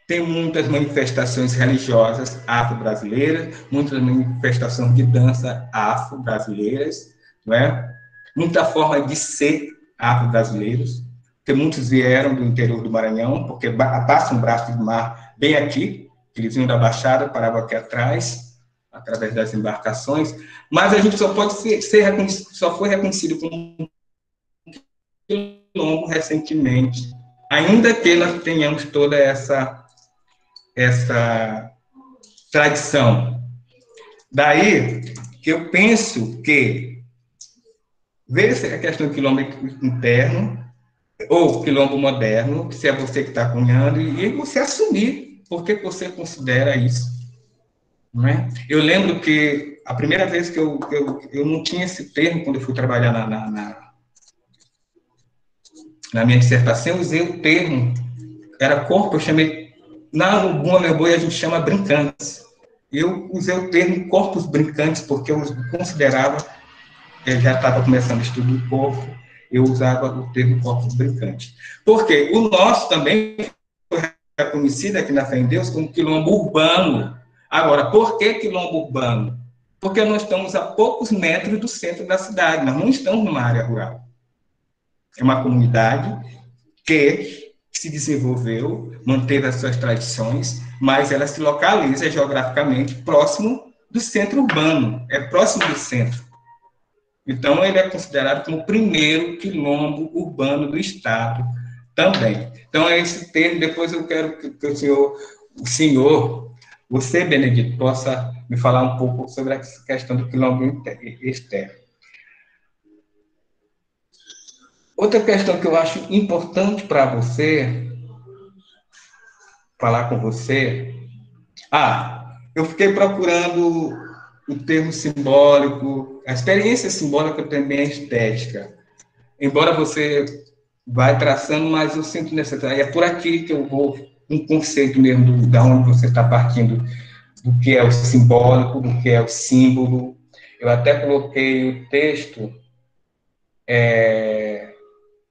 tem muitas manifestações religiosas afro-brasileiras, muitas manifestações de dança afro-brasileiras, não é? Muita forma de ser afro-brasileiros, porque muitos vieram do interior do Maranhão, porque passa um braço de mar bem aqui, eles vinham da Baixada, paravam aqui atrás, através das embarcações, mas a gente só pode só foi reconhecido como quilombo recentemente, ainda que nós tenhamos toda essa tradição. Daí que eu penso que ver a questão do quilombo interno ou quilombo moderno, se é você que está cunhando, e você assumir por que você considera isso. Não é? Eu lembro que a primeira vez que eu não tinha esse termo quando eu fui trabalhar na minha dissertação, eu usei o termo, era corpo, eu chamei, no Bumba Meu Boi a gente chama brincantes. Eu usei o termo corpos brincantes, porque eu considerava, eu já estava começando o estudo do corpo, eu usava o termo corpos brincantes. Porque o nosso também foi reconhecido aqui na Fé em Deus como quilombo urbano. Agora, por que quilombo urbano? Porque nós estamos a poucos metros do centro da cidade, nós não estamos numa área rural. É uma comunidade que se desenvolveu, manteve as suas tradições, mas ela se localiza geograficamente próximo do centro urbano, é próximo do centro. Então, ele é considerado como o primeiro quilombo urbano do Estado também. Então, é esse termo, depois eu quero que o senhor, você, Benedito, possa me falar um pouco sobre essa questão do quilombo externo. Outra questão que eu acho importante para você, falar com você, eu fiquei procurando o termo simbólico, a experiência simbólica também é estética. Embora você vai traçando, mas eu sinto necessário, é por aqui que eu vou, um conceito mesmo da onde você está partindo, do que é o simbólico, do que é o símbolo. Eu até coloquei o texto,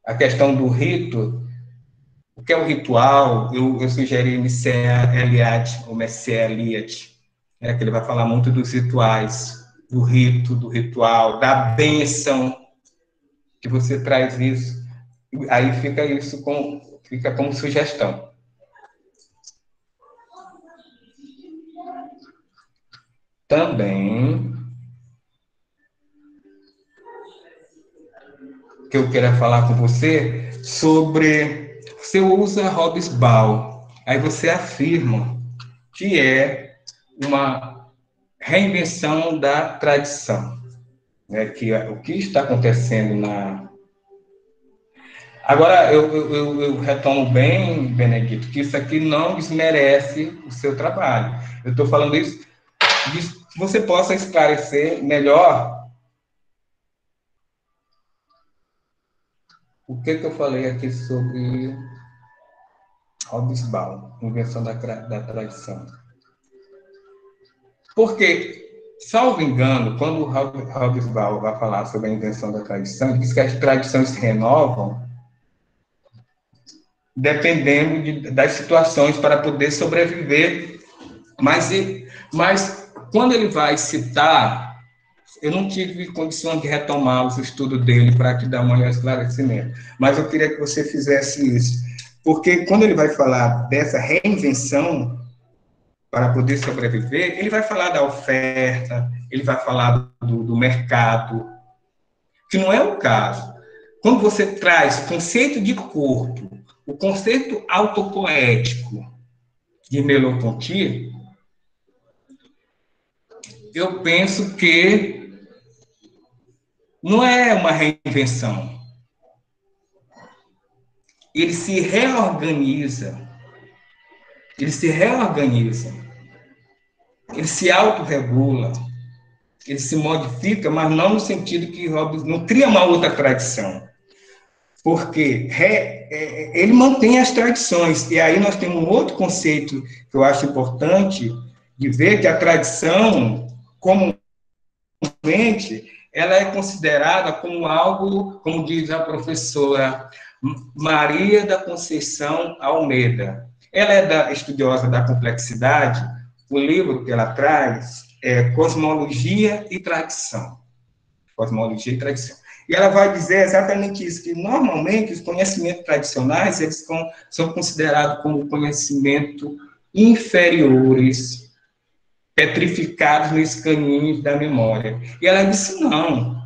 a questão do rito, o que é o ritual, eu sugeri Mircea Eliade, ou Mircea Eliade, que ele vai falar muito dos rituais, do rito, do ritual, da bênção, que você traz isso, aí fica isso fica como sugestão. Também, que eu quero falar com você sobre, você usa Hobsbawm, aí você afirma que é uma reinvenção da tradição, né, que o que está acontecendo Agora, eu retomo bem, Benedito, que isso aqui não desmerece o seu trabalho. Eu estou falando isso, que você possa esclarecer melhor o que eu falei aqui sobre Hobsbawm, invenção da tradição. Porque, salvo engano, quando o Hobsbawm vai falar sobre a invenção da tradição, ele diz que as tradições se renovam dependendo das situações para poder sobreviver. Mas quando ele vai citar, eu não tive condições de retomar os estudos dele para te dar um maior esclarecimento, mas eu queria que você fizesse isso, porque quando ele vai falar dessa reinvenção para poder sobreviver, ele vai falar da oferta, ele vai falar do mercado, que não é o caso. Quando você traz o conceito de corpo, o conceito autopoético de Merleau-Ponty, eu penso que não é uma reinvenção. Ele se reorganiza, ele se autorregula, ele se modifica, mas não no sentido que Hobbes não cria uma outra tradição. porque ele mantém as tradições. E aí nós temos um outro conceito que eu acho importante de ver, que a tradição, comumente, ela é considerada como algo, como diz a professora Maria da Conceição Almeida. Ela é estudiosa da complexidade. O livro que ela traz é Cosmologia e Tradição. Cosmologia e Tradição. E ela vai dizer exatamente isso, que normalmente os conhecimentos tradicionais, eles são considerados como conhecimento inferiores, petrificados nos caminhos da memória. E ela disse, não,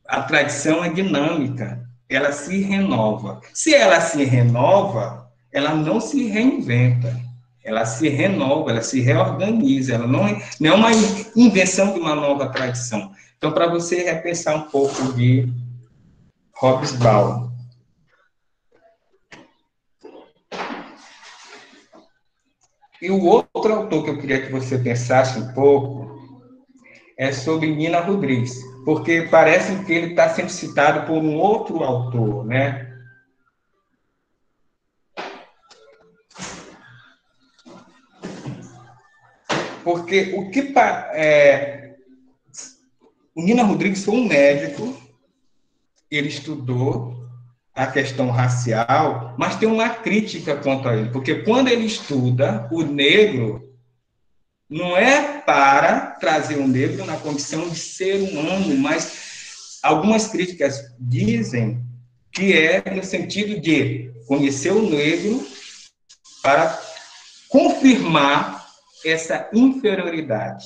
a tradição é dinâmica, ela se renova. Se ela se renova, ela não se reinventa, ela se renova, ela se reorganiza, ela não é uma invenção de uma nova tradição. Então, para você repensar um pouco de Hobsbawm. E o outro autor que eu queria que você pensasse um pouco é sobre Nina Rodrigues, porque parece que ele está sendo citado por um outro autor, né? Porque o Nina Rodrigues foi um médico, ele estudou a questão racial, mas tem uma crítica quanto a ele, porque quando ele estuda o negro, não é para trazer o negro na condição de ser humano, mas algumas críticas dizem que é no sentido de conhecer o negro para confirmar essa inferioridade.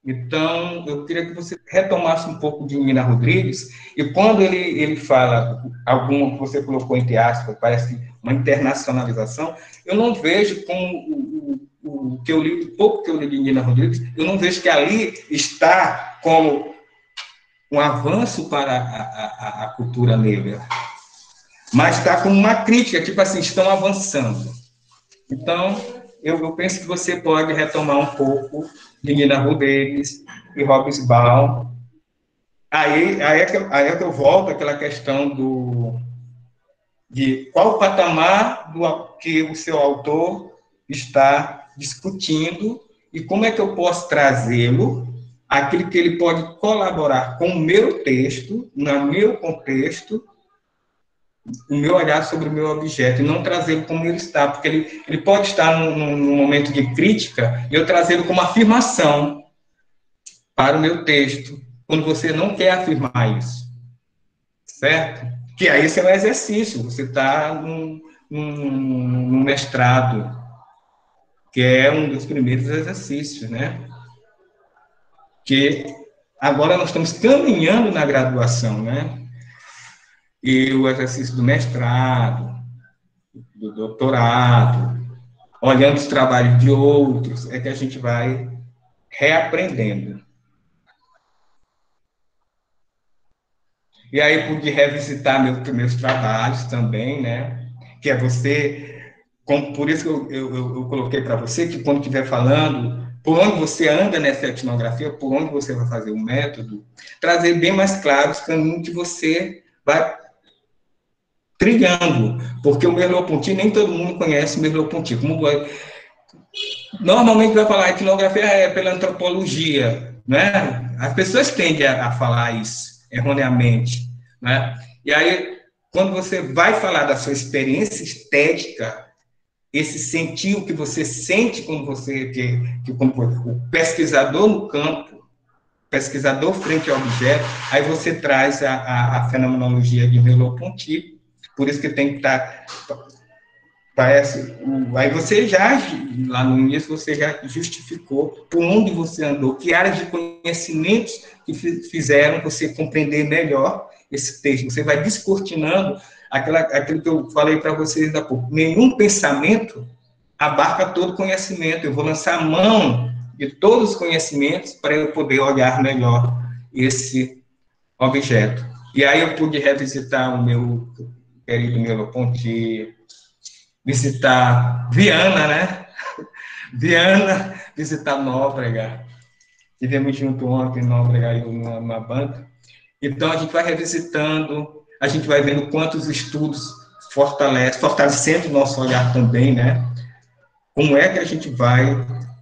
Então, eu queria que você retomasse um pouco de Nina Rodrigues, e quando ele fala, alguma que você colocou entre aspas, parece uma internacionalização, eu não vejo como o que eu li, o pouco que eu li de Nina Rodrigues, eu não vejo que ali está como um avanço para a cultura negra, mas está como uma crítica, tipo assim, estão avançando. Então, eu penso que você pode retomar um pouco de Nina Rodrigues e Hobsbawm. Aí é que eu volto àquela questão de qual o patamar que o seu autor está discutindo e como é que eu posso trazê-lo, aquilo que ele pode colaborar com o meu texto, no meu contexto, o meu olhar sobre o meu objeto, e não trazê-lo como ele está, porque ele pode estar num momento de crítica, e eu trazê-lo como afirmação para o meu texto, quando você não quer afirmar isso, certo? Que aí isso é um exercício, você está num mestrado, que é um dos primeiros exercícios, né? Que agora nós estamos caminhando na graduação, né? E o exercício do mestrado, do doutorado, olhando os trabalhos de outros, é que a gente vai reaprendendo. E aí pude revisitar meus trabalhos também, né? Que é você, por isso que eu coloquei para você, que quando estiver falando, por onde você anda nessa etnografia, por onde você vai fazer o método, trazer bem mais claro os caminhos que você vai trilhando, porque o Merleau-Ponty, nem todo mundo conhece o Merleau-Ponty. Normalmente vai falar etnografia é pela antropologia, né? As pessoas tendem a falar isso erroneamente, né? E aí, quando você vai falar da sua experiência estética, esse sentir o que você sente quando você, como o pesquisador no campo, pesquisador frente ao objeto, aí você traz a fenomenologia de Merleau-Ponty. Por isso que tem que estar, aí você já, lá no início, você já justificou por onde você andou, que áreas de conhecimentos que fizeram você compreender melhor esse texto. Você vai descortinando aquilo que eu falei para vocês há pouco. Nenhum pensamento abarca todo conhecimento. Eu vou lançar a mão de todos os conhecimentos para eu poder olhar melhor esse objeto. E aí eu pude revisitar o meu querido Merleau-Ponty, visitar Viana, né? Viana, visitar Nóbrega. Tivemos junto ontem, Nóbrega e uma banda. Então, a gente vai revisitando, a gente vai vendo quantos estudos fortalecendo o nosso olhar também, né? Como é que a gente vai,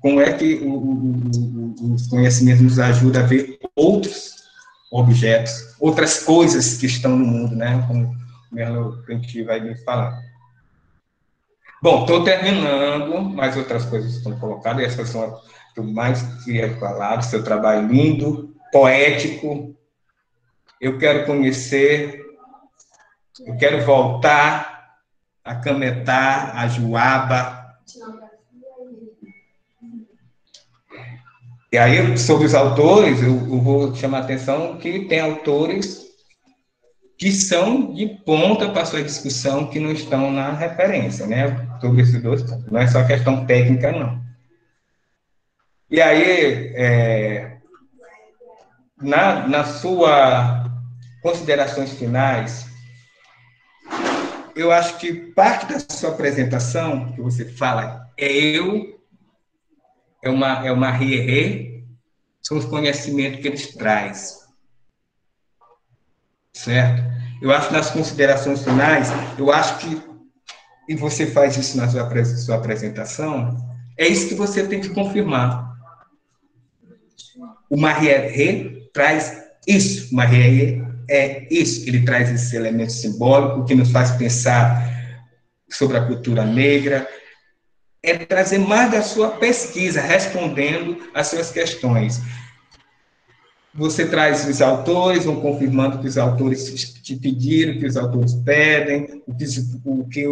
como é que os conhecimentos nos ajudam a ver outros objetos, outras coisas que estão no mundo, né? Como a gente vai me falar. Bom, estou terminando, mas outras coisas estão colocadas, essas são as que eu mais queria falar, do seu trabalho lindo, poético. Eu quero conhecer, eu quero voltar a Cametá, a Juaba. E aí, sobre os autores, eu vou chamar a atenção que tem autores que são de ponta para a sua discussão, que não estão na referência, né? Sobre esses dois, não é só questão técnica, não. E aí, na sua considerações finais, eu acho que parte da sua apresentação, que você fala, é uma rierê, são os conhecimentos que eles trazem, certo? Eu acho que nas considerações finais, eu acho que, e você faz isso na sua apresentação, é isso que você tem que confirmar. O Marierê traz isso, o Marierê é isso, ele traz esse elemento simbólico que nos faz pensar sobre a cultura negra, é trazer mais da sua pesquisa, respondendo às suas questões. Você traz os autores, vão confirmando que os autores te pediram, que os autores pedem, o que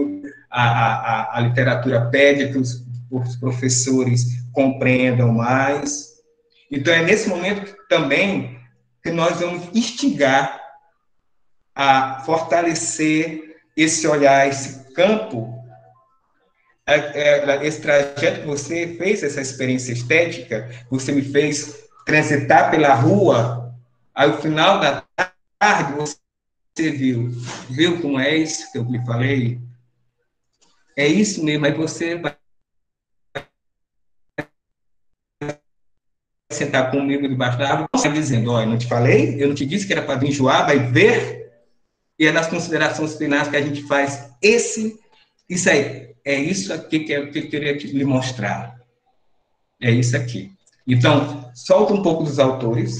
a literatura pede, que os professores compreendam mais. Então, é nesse momento também que nós vamos instigar a fortalecer esse olhar, esse campo, esse trajeto que você fez, essa experiência estética, você me fez transitar pela rua, aí no final da tarde você viu como é isso que eu lhe falei? É isso mesmo, aí você vai sentar comigo debaixo da árvore, você dizendo, olha, não te falei? Eu não te disse que era para vir enjoar, vai ver? E é nas considerações finais que a gente faz isso aí. É isso aqui que eu queria lhe mostrar. É isso aqui. Então, solta um pouco dos autores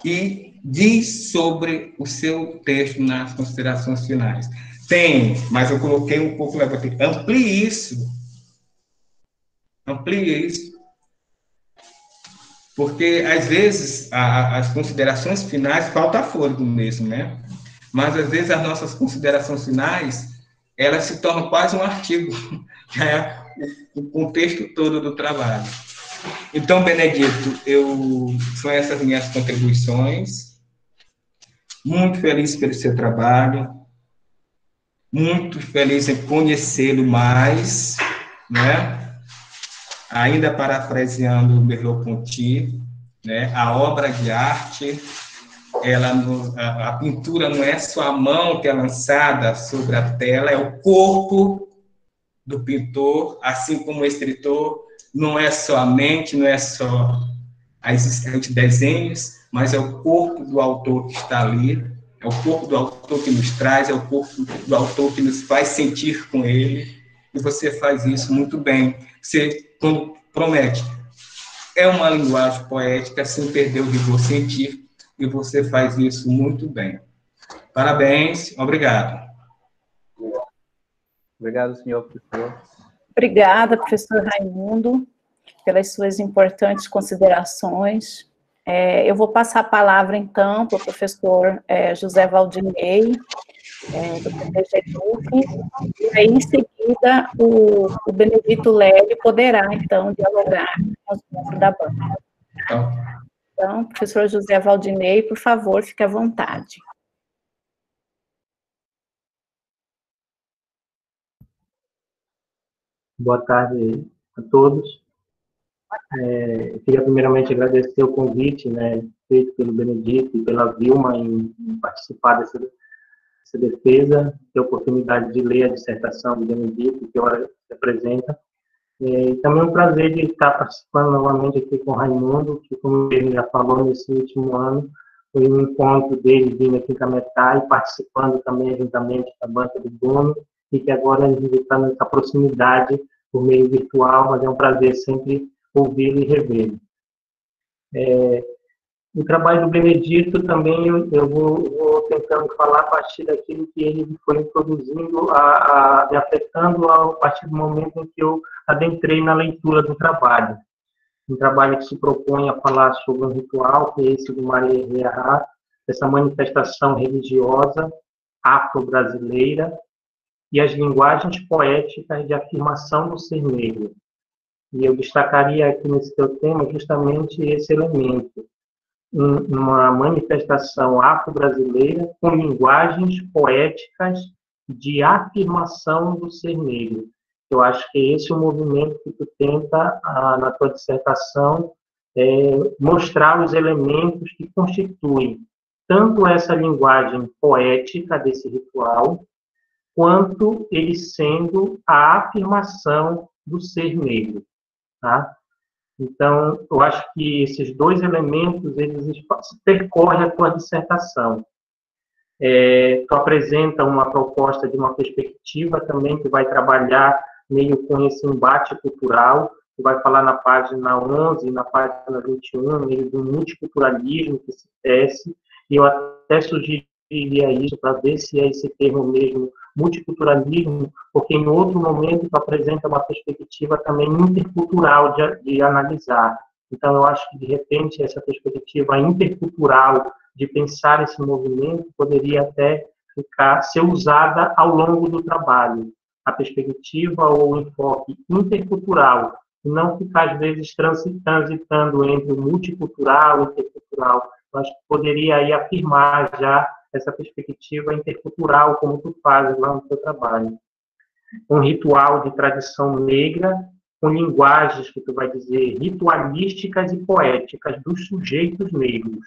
e diz sobre o seu texto nas considerações finais. Tem, mas eu coloquei um pouco, amplie isso. Amplie isso. Porque, às vezes, as considerações finais falta fôlego mesmo, né? Mas, às vezes, as nossas considerações finais, elas se tornam quase um artigo, que é o contexto todo do trabalho. Então, Benedito, são essas minhas contribuições. Muito feliz pelo seu trabalho, muito feliz em conhecê-lo mais, né? Ainda parafraseando Merleau-Ponty, né? A obra de arte, a pintura não é só a mão que é lançada sobre a tela, é o corpo do pintor, assim como o escritor, não é só a mente, não é só a existência de desenhos, mas é o corpo do autor que está ali, é o corpo do autor que nos traz, é o corpo do autor que nos faz sentir com ele, e você faz isso muito bem. Você, quando promete, é uma linguagem poética sem perder o rigor científico, e você faz isso muito bem. Parabéns, obrigado. Obrigado, senhor professor. Obrigada, professor Raimundo, pelas suas importantes considerações. Eu vou passar a palavra, então, para o professor José Valdinei, do PPG Duque, e aí, em seguida, o Benedito Lélio poderá, então, dialogar com os membros da banca. Então, professor José Valdinei, por favor, fique à vontade. Boa tarde a todos. Queria primeiramente agradecer o convite, né, feito pelo Benedito e pela Vilma em participar dessa defesa, ter a oportunidade de ler a dissertação do Benedito, que ela apresenta, Também é um prazer de estar participando novamente aqui com o Raimundo, que, como ele já falou, nesse último ano, foi um encontro dele vindo aqui em Cametá e participando também juntamente da banca do Bruno, e que agora a gente está nessa proximidade por meio virtual, mas é um prazer sempre ouvi-lo e revê-lo. O trabalho do Benedito também eu vou tentando falar a partir daquilo que ele foi introduzindo, me afetando a partir do momento em que eu adentrei na leitura do trabalho. Um trabalho que se propõe a falar sobre um ritual, que é esse do Maria Herrera, essa manifestação religiosa afro-brasileira e as linguagens poéticas de afirmação do ser negro. E eu destacaria aqui nesse teu tema justamente esse elemento, uma manifestação afro-brasileira com linguagens poéticas de afirmação do ser negro. Eu acho que esse é o movimento que tu tenta, na tua dissertação, mostrar os elementos que constituem tanto essa linguagem poética desse ritual, quanto ele sendo a afirmação do ser negro, tá? Então, eu acho que esses dois elementos, eles percorrem a tua dissertação. Tu apresenta uma proposta de uma perspectiva também que vai trabalhar meio com esse embate cultural, que vai falar na página 11, na página 21, meio do multiculturalismo que se tece, e eu até sugeriria isso para ver se é esse termo mesmo, multiculturalismo, porque em outro momento tu apresenta uma perspectiva também intercultural de analisar. Então, eu acho que, de repente, essa perspectiva intercultural de pensar esse movimento poderia até ser usada ao longo do trabalho. A perspectiva ou o enfoque intercultural, e não ficar, às vezes, transitando entre o multicultural e o intercultural. Eu acho que poderia aí afirmar já essa perspectiva intercultural, como tu fazes lá no teu trabalho. Um ritual de tradição negra, com linguagens que tu vai dizer ritualísticas e poéticas dos sujeitos negros.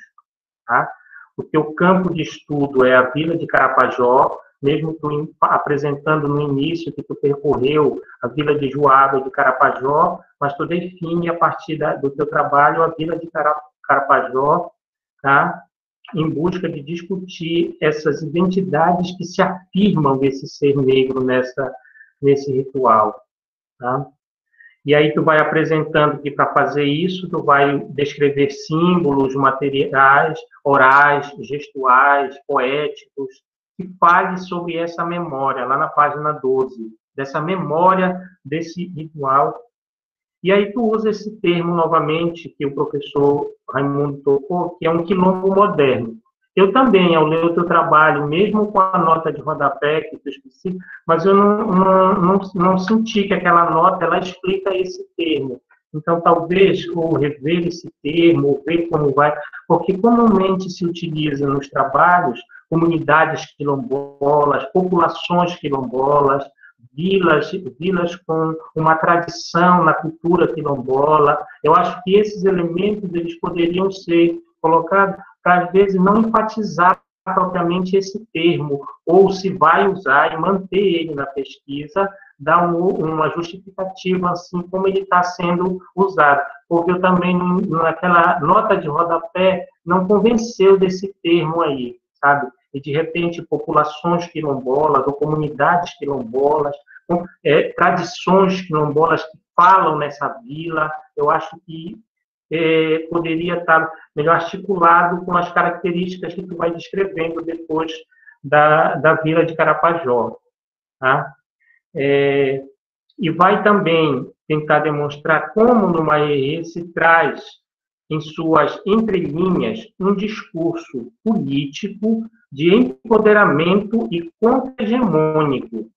Tá? O teu campo de estudo é a Vila de Carapajó, mesmo tu apresentando no início que tu percorreu a Vila de Juaba e de Carapajó, mas tu define a partir do teu trabalho a Vila de Carapajó, tá? Em busca de discutir essas identidades que se afirmam desse ser negro nesse ritual. Tá? E aí tu vai apresentando que para fazer isso, tu vai descrever símbolos, materiais, orais, gestuais, poéticos, que fale sobre essa memória, lá na página 12, dessa memória desse ritual. E aí tu usa esse termo novamente, que o professor Raimundo tocou, que é um quilombo moderno. Eu também, ao ler o teu trabalho, mesmo com a nota de rodapé que tu esqueci, mas eu não senti que aquela nota ela explica esse termo. Então, talvez, ou rever esse termo, ou ver como vai, porque comumente se utiliza nos trabalhos comunidades quilombolas, populações quilombolas, vilas com uma tradição na cultura quilombola. Eu acho que esses elementos eles poderiam ser colocados para, às vezes, não enfatizar propriamente esse termo, ou se vai usar e manter ele na pesquisa, dar uma justificativa, assim como ele está sendo usado. Porque eu também, naquela nota de rodapé, não convenceu desse termo aí, sabe? E, de repente, populações quilombolas ou comunidades quilombolas, tradições quilombolas que falam nessa vila, eu acho que poderia estar melhor articulado com as características que tu vai descrevendo depois da vila de Carapajó. Tá? E vai também tentar demonstrar como no Maierê se traz em suas entrelinhas um discurso político de empoderamento e contra-hegemônico.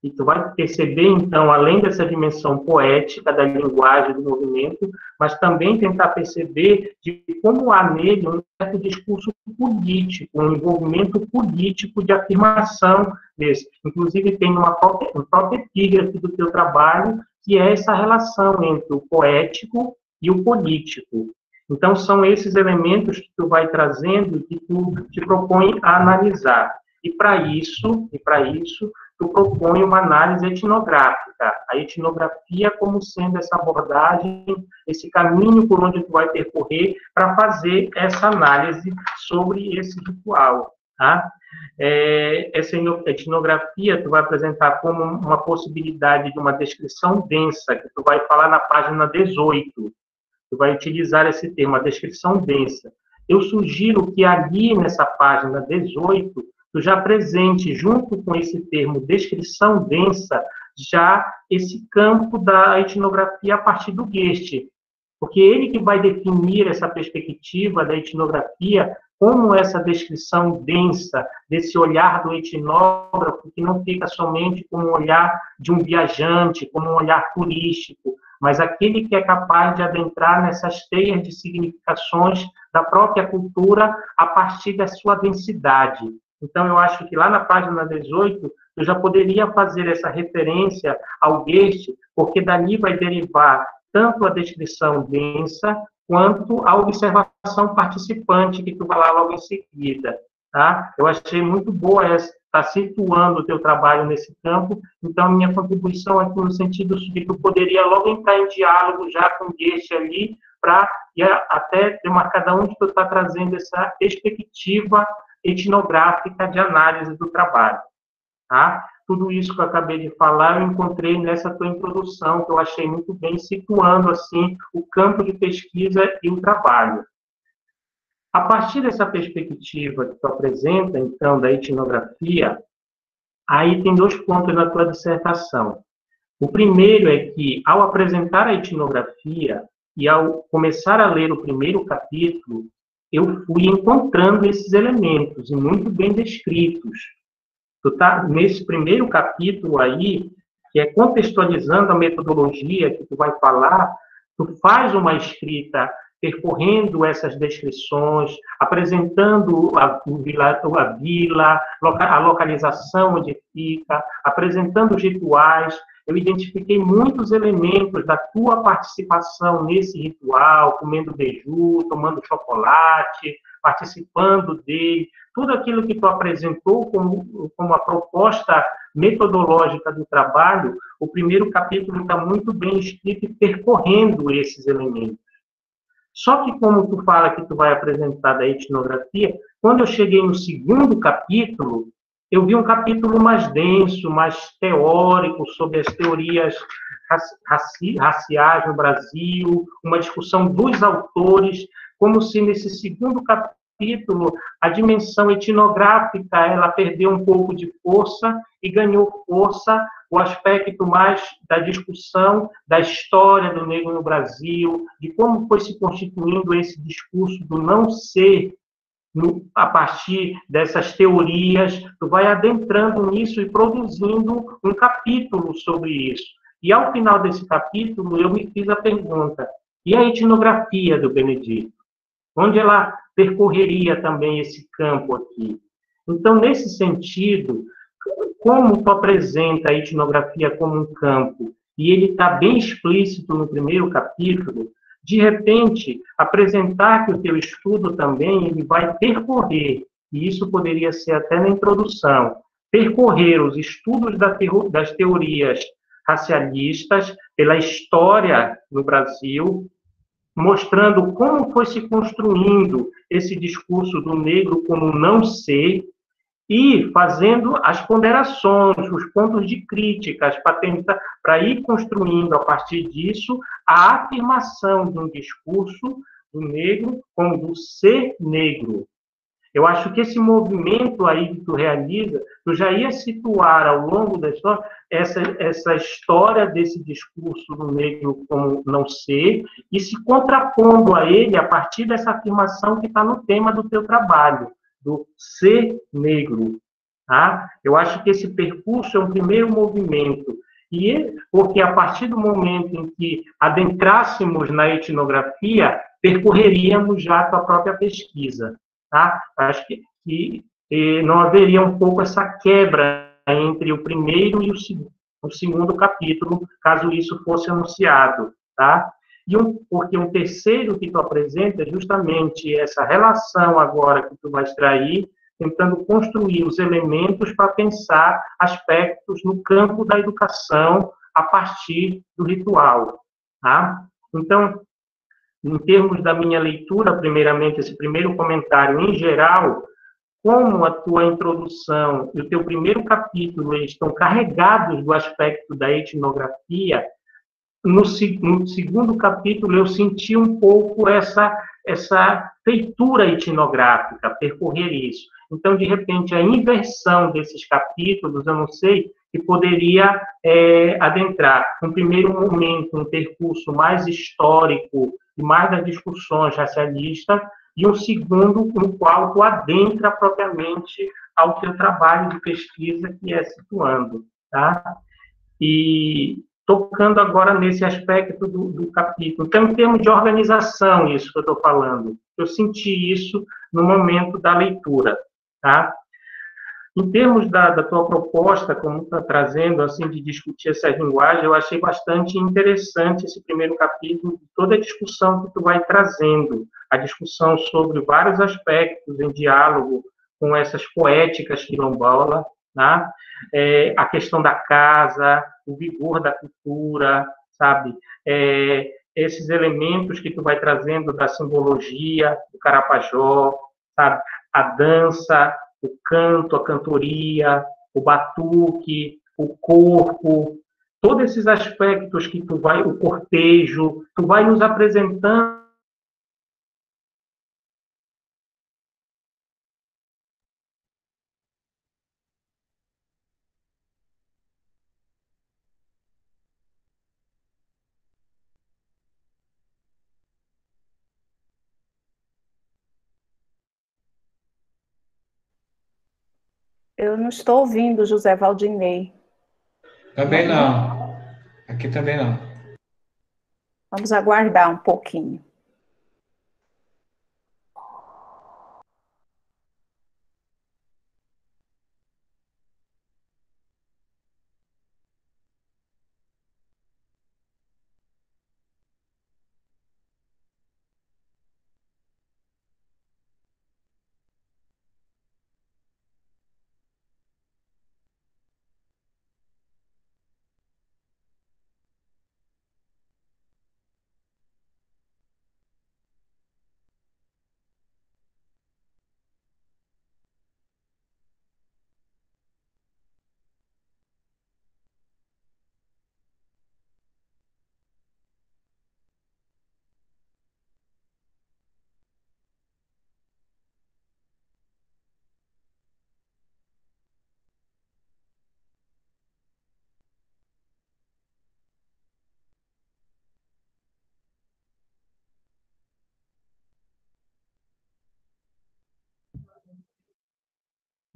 E tu vai perceber, então, além dessa dimensão poética da linguagem do movimento, mas também tentar perceber de como há nele um certo discurso político, um envolvimento político de afirmação desse. Inclusive, tem uma própria epígrafe do teu trabalho, que é essa relação entre o poético e o político. Então, são esses elementos que tu vai trazendo e que tu te propõe a analisar. E para isso, tu propõe uma análise etnográfica, a etnografia como sendo essa abordagem, esse caminho por onde tu vai percorrer para fazer essa análise sobre esse ritual, tá? Essa etnografia tu vai apresentar como uma possibilidade de uma descrição densa, que tu vai falar na página 18, tu vai utilizar esse termo, a descrição densa. Eu sugiro que ali nessa página 18, tu já apresente, junto com esse termo descrição densa, já esse campo da etnografia a partir do Guest, porque ele que vai definir essa perspectiva da etnografia como essa descrição densa, desse olhar do etnógrafo, que não fica somente como um olhar de um viajante, como um olhar turístico, mas aquele que é capaz de adentrar nessas teias de significações da própria cultura a partir da sua densidade. Então, eu acho que lá na página 18, eu já poderia fazer essa referência ao Guest, porque dali vai derivar tanto a descrição densa, quanto a observação participante, que tu vai lá logo em seguida. Tá? Eu achei muito boa essa, tá situando o teu trabalho nesse campo, então minha contribuição aqui no sentido de que tu poderia logo entrar em diálogo já com o Guest ali, para até demarcar cada um que tu está trazendo essa perspectiva etnográfica de análise do trabalho. Tá? Tudo isso que eu acabei de falar, eu encontrei nessa tua introdução, que eu achei muito bem, situando, assim, o campo de pesquisa e o trabalho. A partir dessa perspectiva que tu apresenta, então, da etnografia, aí tem 2 pontos na tua dissertação. O primeiro é que, ao apresentar a etnografia e ao começar a ler o primeiro capítulo, eu fui encontrando esses elementos, e muito bem descritos. Tu tá nesse primeiro capítulo aí, que é contextualizando a metodologia que tu vai falar, tu faz uma escrita percorrendo essas descrições, apresentando a vila, a localização onde fica, apresentando os rituais. Eu identifiquei muitos elementos da tua participação nesse ritual, comendo beiju, tomando chocolate, participando dele, tudo aquilo que tu apresentou como a proposta metodológica do trabalho, o primeiro capítulo está muito bem escrito e percorrendo esses elementos. Só que como tu fala que tu vai apresentar da etnografia, quando eu cheguei no segundo capítulo, eu vi um capítulo mais denso, mais teórico, sobre as teorias raciais no Brasil, uma discussão dos autores, como se nesse segundo capítulo a dimensão etnográfica ela perdeu um pouco de força e ganhou força o aspecto mais da discussão da história do negro no Brasil, de como foi se constituindo esse discurso do não ser a partir dessas teorias, tu vai adentrando nisso e produzindo um capítulo sobre isso. E ao final desse capítulo eu me fiz a pergunta, e a etnografia do Benedito? Onde ela percorreria também esse campo aqui? Então, nesse sentido, como tu apresenta a etnografia como um campo, e ele está bem explícito no primeiro capítulo, de repente, apresentar que o teu estudo também ele vai percorrer, e isso poderia ser até na introdução, percorrer os estudos das teorias racialistas pela história no Brasil, mostrando como foi se construindo esse discurso do negro como não ser, e fazendo as ponderações, os pontos de críticas, para ir construindo, a partir disso, a afirmação de um discurso do negro como do ser negro. Eu acho que esse movimento aí que tu realiza, tu já ia situar ao longo da história essa história desse discurso do negro como não ser, e se contrapondo a ele a partir dessa afirmação que está no tema do teu trabalho, do ser negro. Tá? Eu acho que esse percurso é um primeiro movimento, porque a partir do momento em que adentrássemos na etnografia, percorreríamos já a tua própria pesquisa. Tá? Acho que não haveria um pouco essa quebra entre o primeiro e o segundo capítulo, caso isso fosse anunciado. Tá? Porque um terceiro que tu apresenta é justamente essa relação agora que tu vai extrair tentando construir os elementos para pensar aspectos no campo da educação a partir do ritual. Tá? Então, em termos da minha leitura, primeiramente, esse primeiro comentário em geral, como a tua introdução e o teu primeiro capítulo eles estão carregados do aspecto da etnografia, no segundo capítulo eu senti um pouco essa feitura etnográfica, percorrer isso. Então, de repente, a inversão desses capítulos, eu não sei, que poderia adentrar, no primeiro momento, um percurso mais histórico e mais das discussões racialistas, e um segundo no qual tu adentra propriamente ao teu trabalho de pesquisa que é situando, tá? E tocando agora nesse aspecto do capítulo. Então, em termos de organização, isso que eu estou falando, eu senti isso no momento da leitura, tá? Em termos da tua proposta, como está trazendo, assim, de discutir essa linguagem, eu achei bastante interessante esse primeiro capítulo, toda a discussão que tu vai trazendo, a discussão sobre vários aspectos em diálogo com essas poéticas quilombolas, tá? A questão da casa, o vigor da cultura, sabe? Esses elementos que tu vai trazendo da simbologia, do Carapajó, sabe? A dança, o canto, a cantoria, o batuque, o corpo, todos esses aspectos que tu vai, o cortejo, tu vai nos apresentando. Eu não estou ouvindo, José Valdinei. Também não. Aqui também não. Vamos aguardar um pouquinho.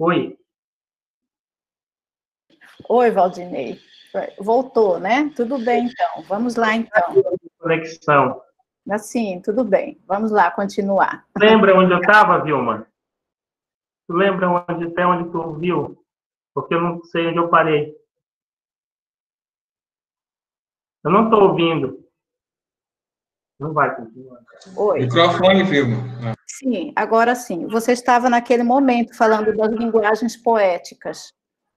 Oi. Oi, Valdinei. Voltou, né? Tudo bem, então. Vamos lá, então. Conexão. Assim, tudo bem. Vamos lá, continuar. Lembra onde eu estava, Vilma? Tu lembra até onde tu viu? Porque eu não sei onde eu parei. Eu não estou ouvindo. Não vai continuar. Oi. Microfone, Vilma. Sim, agora sim. Você estava naquele momento falando das linguagens poéticas.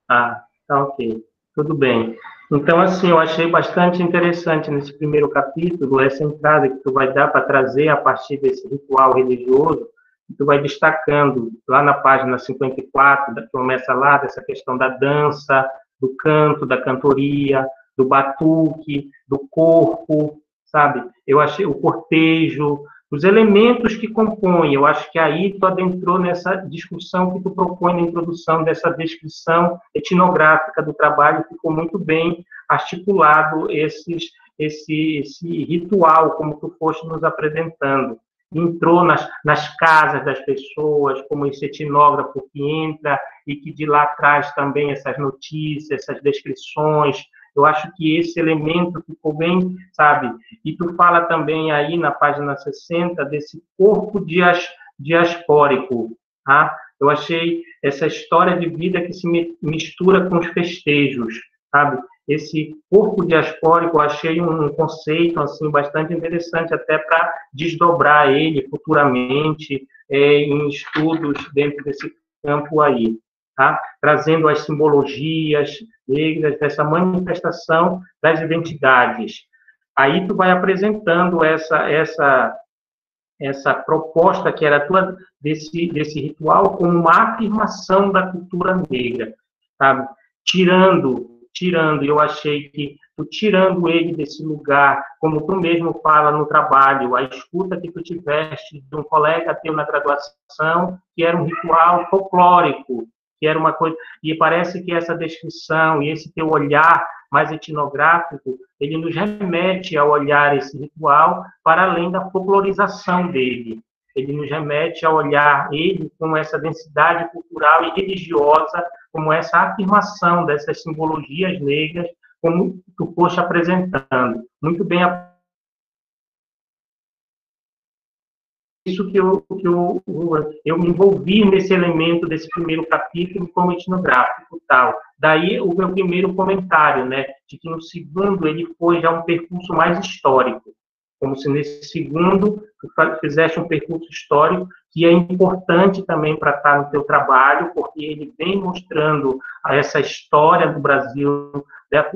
Ah, tá ok. Tudo bem. Então, assim, eu achei bastante interessante nesse primeiro capítulo essa entrada que tu vai dar para trazer a partir desse ritual religioso, que tu vai destacando lá na página 54, começa lá dessa questão da dança, do canto, da cantoria, do batuque, do corpo, sabe? Eu achei o cortejo, os elementos que compõem, eu acho que aí tu adentrou nessa discussão que tu propõe na introdução dessa descrição etnográfica do trabalho, ficou muito bem articulado esse ritual, como tu foste nos apresentando. Entrou nas casas das pessoas, como esse etnógrafo que entra e que de lá traz também essas notícias, essas descrições. Eu acho que esse elemento ficou bem, sabe? E tu fala também aí na página 60 desse corpo diaspórico, tá? Eu achei essa história de vida que se mistura com os festejos, sabe? Esse corpo diaspórico, eu achei um conceito assim bastante interessante até para desdobrar ele futuramente em estudos dentro desse campo aí, tá? Trazendo as simbologias negras, dessa manifestação das identidades. Aí tu vai apresentando essa proposta que era tua desse ritual como uma afirmação da cultura negra, sabe? Tirando, eu achei que tu tirando ele desse lugar, como tu mesmo fala no trabalho, a escuta que tu tiveste de um colega teu na graduação, que era um ritual folclórico, que era uma coisa, e parece que essa descrição e esse teu olhar mais etnográfico, ele nos remete a olhar esse ritual para além da folclorização dele. Ele nos remete a olhar ele com essa densidade cultural e religiosa, como essa afirmação dessas simbologias negras, como tu foste apresentando. Muito bem. Isso que eu me envolvi nesse elemento desse primeiro capítulo como etnográfico tal. Daí o meu primeiro comentário, né, de que no segundo ele foi já um percurso mais histórico, como se nesse segundo tu fizesse um percurso histórico que é importante também para estar no teu trabalho, porque ele vem mostrando essa história do Brasil,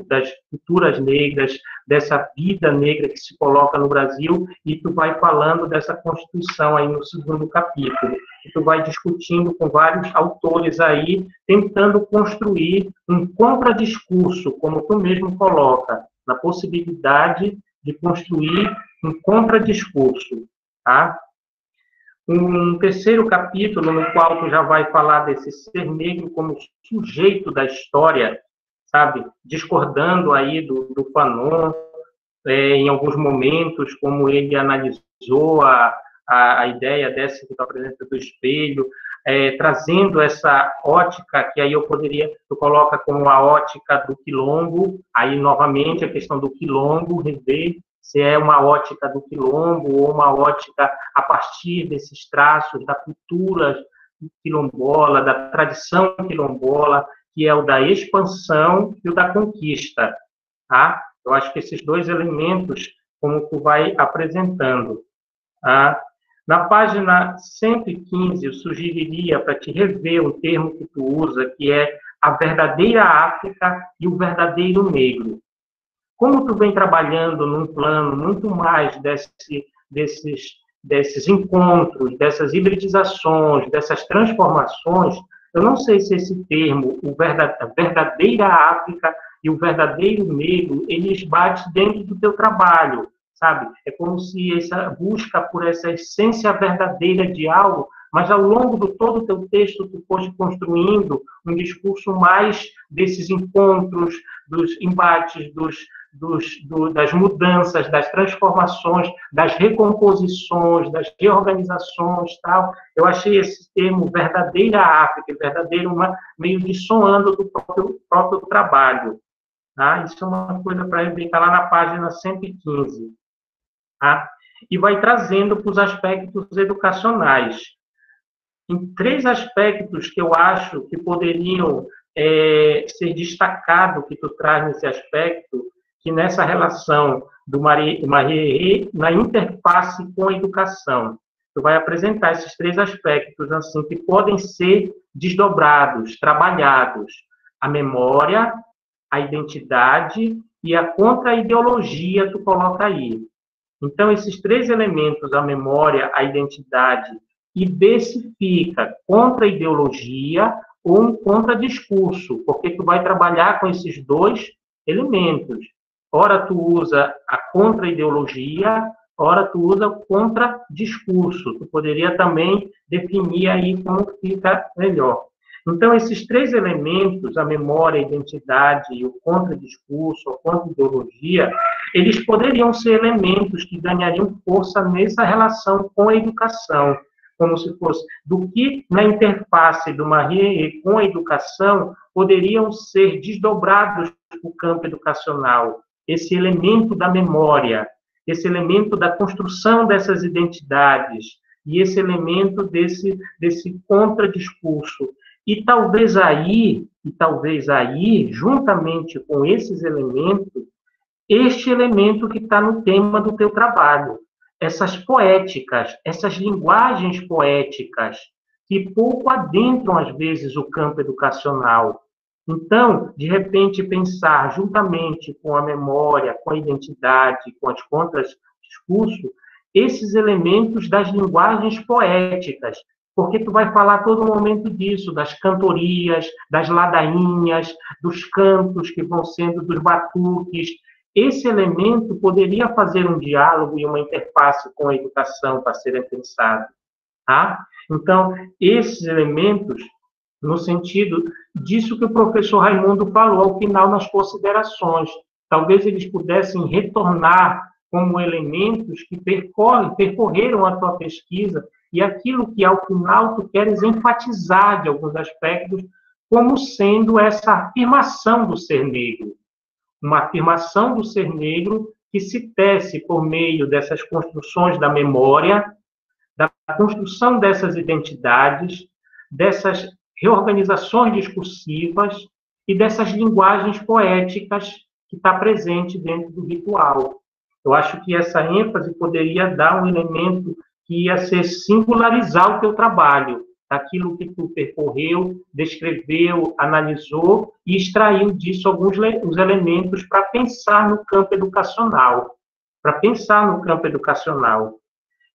das culturas negras, dessa vida negra que se coloca no Brasil, e tu vai falando dessa Constituição aí no segundo capítulo. E tu vai discutindo com vários autores aí, tentando construir um contradiscurso, como tu mesmo coloca, na possibilidade de construir um contradiscurso, tá? Um terceiro capítulo, no qual tu já vai falar desse ser negro como sujeito da história, sabe? Discordando aí do Fanon, em alguns momentos, como ele analisou a ideia dessa que tu apresenta do espelho, trazendo essa ótica, que aí tu coloca como a ótica do quilombo, aí novamente a questão do quilombo, rever se é uma ótica do quilombo ou uma ótica a partir desses traços da cultura quilombola, da tradição quilombola, que é o da expansão e o da conquista, tá? Eu acho que esses dois elementos, como tu vai apresentando, tá? Na página 115, eu sugeriria para te rever um termo que tu usa, que é a verdadeira África e o verdadeiro negro. Como tu vem trabalhando num plano muito mais desses encontros, dessas hibridizações, dessas transformações, eu não sei se esse termo, a verdadeira África e o verdadeiro negro, eles batem dentro do teu trabalho, sabe? É como se essa busca por essa essência verdadeira de algo, mas ao longo de todo o teu texto tu foste construindo um discurso mais desses encontros, dos embates, das mudanças, das transformações, das recomposições, das reorganizações, tal. Eu achei esse termo verdadeira África, verdadeiro, meio dissoando do próprio trabalho. Tá? Isso é uma coisa para ele estar lá na página 115. Tá? E vai trazendo para os aspectos educacionais. Em 3 aspectos que eu acho que poderiam ser destacados, que tu traz nesse aspecto, que nessa relação do Marie na interface com a educação. Tu vai apresentar esses 3 aspectos assim que podem ser desdobrados, trabalhados: a memória, a identidade e a contra-ideologia, tu coloca aí. Então, esses 3 elementos, a memória, a identidade, identifica contra-ideologia ou um contra-discurso, porque tu vai trabalhar com esses 2 elementos. Ora tu usa a contra-ideologia, ora tu usa o contra-discurso. Tu poderia também definir aí como fica melhor. Então, esses 3 elementos, a memória, a identidade e o contra-discurso, a contra-ideologia, eles poderiam ser elementos que ganhariam força nessa relação com a educação, como se fosse do que na interface do Marie com a educação poderiam ser desdobrados para o campo educacional. Esse elemento da memória, esse elemento da construção dessas identidades e esse elemento desse contradiscurso. E talvez aí, juntamente com esses elementos, este elemento que está no tema do teu trabalho, essas poéticas, essas linguagens poéticas, que pouco adentram, às vezes, o campo educacional. Então, de repente, pensar juntamente com a memória, com a identidade, com as contra-discurso, esses elementos das linguagens poéticas, porque tu vai falar todo momento disso, das cantorias, das ladainhas, dos cantos que vão sendo dos batuques. Esse elemento poderia fazer um diálogo e uma interface com a educação para serem pensados. Tá? Então, esses elementos, no sentido disso que o professor Raimundo falou ao final nas considerações, talvez eles pudessem retornar como elementos que percorreram a tua pesquisa e aquilo que, ao final, tu queres enfatizar de alguns aspectos como sendo essa afirmação do ser negro. Uma afirmação do ser negro que se tece por meio dessas construções da memória, da construção dessas identidades, dessas reorganizações discursivas e dessas linguagens poéticas que está presente dentro do ritual. Eu acho que essa ênfase poderia dar um elemento que ia ser singularizar o teu trabalho, daquilo que tu percorreu, descreveu, analisou e extraiu disso alguns os elementos para pensar no campo educacional.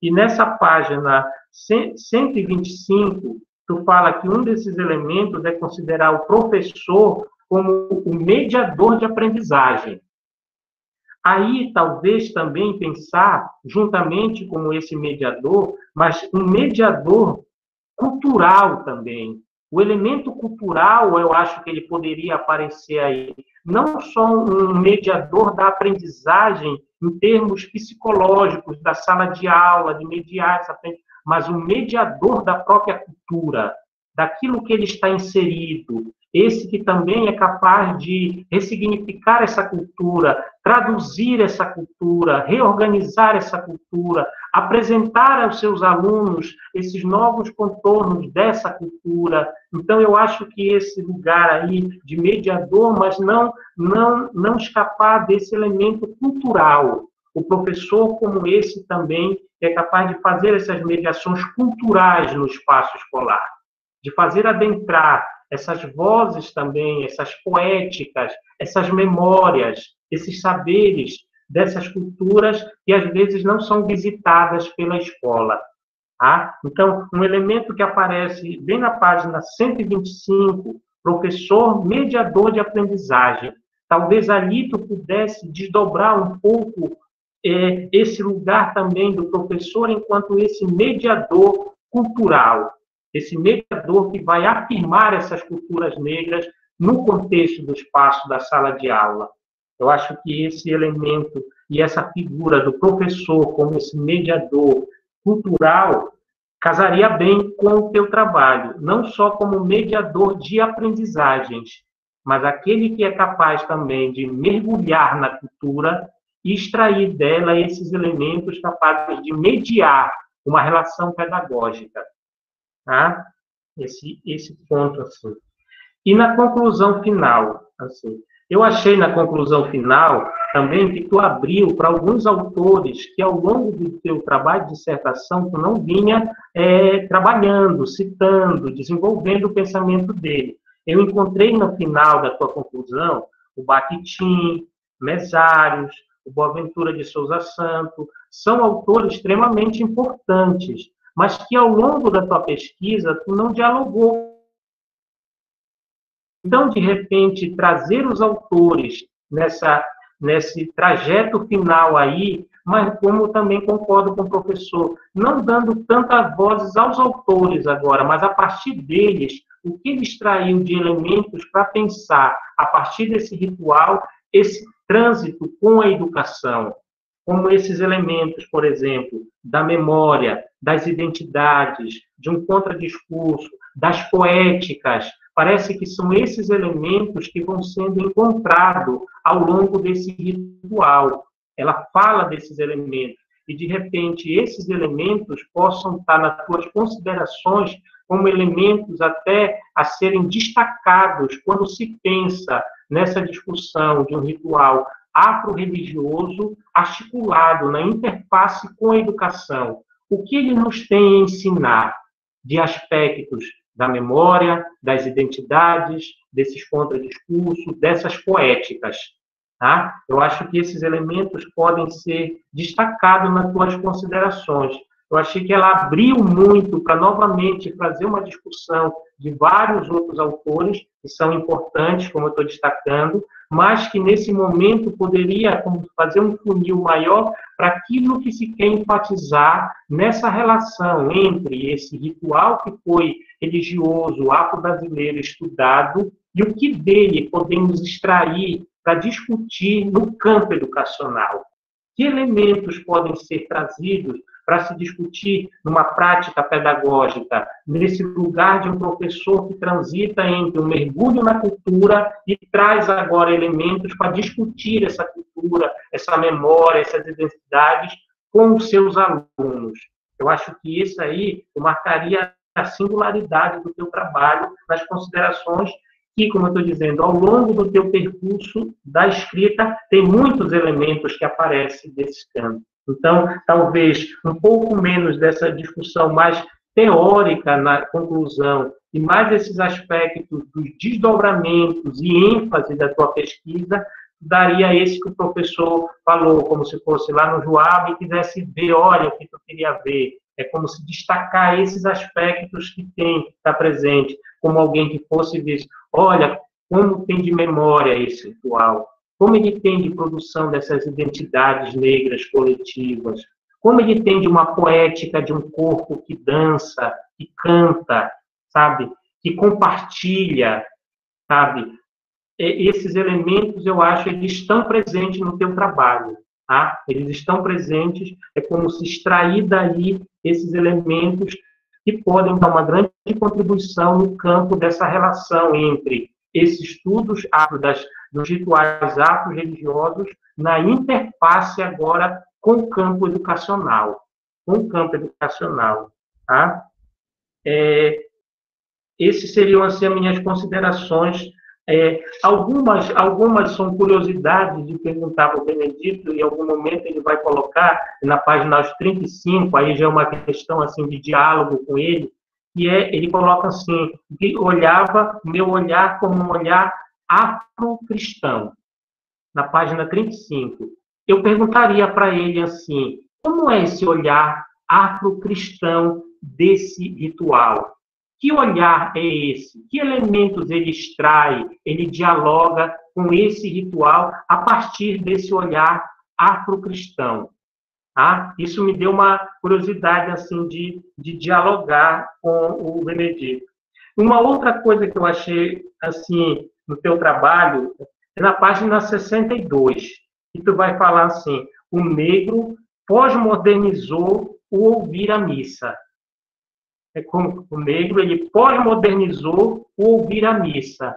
E nessa página 125, tu fala que um desses elementos é considerar o professor como o mediador de aprendizagem. Aí, talvez também pensar, juntamente com esse mediador, mas um mediador cultural também. O elemento cultural, eu acho que ele poderia aparecer aí. Não só um mediador da aprendizagem em termos psicológicos, da sala de aula, de mediar essa aprendizagem, mas um mediador da própria cultura, daquilo que ele está inserido. Esse que também é capaz de ressignificar essa cultura, traduzir essa cultura, reorganizar essa cultura, apresentar aos seus alunos esses novos contornos dessa cultura. Então, eu acho que esse lugar aí de mediador, mas não escapar desse elemento cultural. O professor como esse também é capaz de fazer essas mediações culturais no espaço escolar, de fazer adentrar essas vozes também, essas poéticas, essas memórias, esses saberes dessas culturas que às vezes não são visitadas pela escola. Tá? Então, um elemento que aparece bem na página 125, professor mediador de aprendizagem. Talvez ali tu pudesse desdobrar um pouco esse lugar também do professor enquanto esse mediador cultural, esse mediador que vai afirmar essas culturas negras no contexto do espaço da sala de aula. Eu acho que esse elemento e essa figura do professor como esse mediador cultural casaria bem com o teu trabalho, não só como mediador de aprendizagens, mas aquele que é capaz também de mergulhar na cultura e extrair dela esses elementos capazes de mediar uma relação pedagógica. Tá? Esse ponto, assim. E na conclusão final, assim, eu achei na conclusão final também que tu abriu para alguns autores que ao longo do teu trabalho de dissertação tu não vinha trabalhando, citando, desenvolvendo o pensamento dele. Eu encontrei no final da tua conclusão o Bakhtin, Mesários, o Boaventura de Souza Santo, são autores extremamente importantes, mas que ao longo da tua pesquisa tu não dialogou. Então, de repente, trazer os autores nesse trajeto final aí, mas como também concordo com o professor, não dando tantas vozes aos autores agora, mas a partir deles, o que eles extraiu de elementos para pensar, a partir desse ritual, esse trânsito com a educação, como esses elementos, por exemplo, da memória, das identidades, de um contradiscurso, das poéticas. Parece que são esses elementos que vão sendo encontrados ao longo desse ritual. Ela fala desses elementos e, de repente, esses elementos possam estar nas tuas considerações como elementos até a serem destacados quando se pensa nessa discussão de um ritual afro-religioso articulado na interface com a educação. O que ele nos tem a ensinar? de aspectos da memória, das identidades, desses contradiscursos, dessas poéticas. Tá? Eu acho que esses elementos podem ser destacados nas tuas considerações. Eu achei que ela abriu muito para, novamente, fazer uma discussão de vários outros autores, que são importantes, como eu estou destacando, mas que, nesse momento, poderia fazer um funil maior para aquilo que se quer enfatizar nessa relação entre esse ritual que foi religioso, afro-brasileiro estudado, e o que dele podemos extrair para discutir no campo educacional. Que elementos podem ser trazidos para se discutir numa prática pedagógica, nesse lugar de um professor que transita entre um mergulho na cultura e traz agora elementos para discutir essa cultura, essa memória, essas identidades com os seus alunos. Eu acho que isso aí marcaria a singularidade do teu trabalho nas considerações que, como eu estou dizendo, ao longo do teu percurso da escrita, tem muitos elementos que aparecem desse campo. Então, talvez um pouco menos dessa discussão mais teórica na conclusão e mais desses aspectos dos desdobramentos e ênfase da tua pesquisa, daria esse que o professor falou, como se fosse lá no Joab e quisesse ver, olha, o que eu queria ver. É como se destacar esses aspectos que tem, está presente, como alguém que fosse dizer, olha, como tem de memória esse ritual, como ele tem de produção dessas identidades negras coletivas, como ele tem de uma poética de um corpo que dança, que canta, sabe, que compartilha, sabe. Esses elementos, eu acho, eles estão presentes no teu trabalho, tá? Eles estão presentes, é como se extrair daí esses elementos que podem dar uma grande contribuição no campo dessa relação entre esses estudos dos rituais afro-religiosos na interface agora com o campo educacional. Tá? Esses seriam, assim, as minhas considerações. Algumas são curiosidades de perguntar para o Benedito, e em algum momento ele vai colocar na página 35, aí já é uma questão assim, de diálogo com ele, que ele coloca assim, que olhava meu olhar como um olhar afro-cristão, na página 35. Eu perguntaria para ele assim, como é esse olhar afro-cristão desse ritual? Que olhar é esse? Que elementos ele extrai, ele dialoga com esse ritual a partir desse olhar afro-cristão? Tá? Isso me deu uma curiosidade assim, de dialogar com o Benedito. Uma outra coisa que eu achei assim, no teu trabalho é na página 62, que tu vai falar assim, o negro pós-modernizou o ouvir a missa. É como o negro, ele pós-modernizou o ouvir a missa.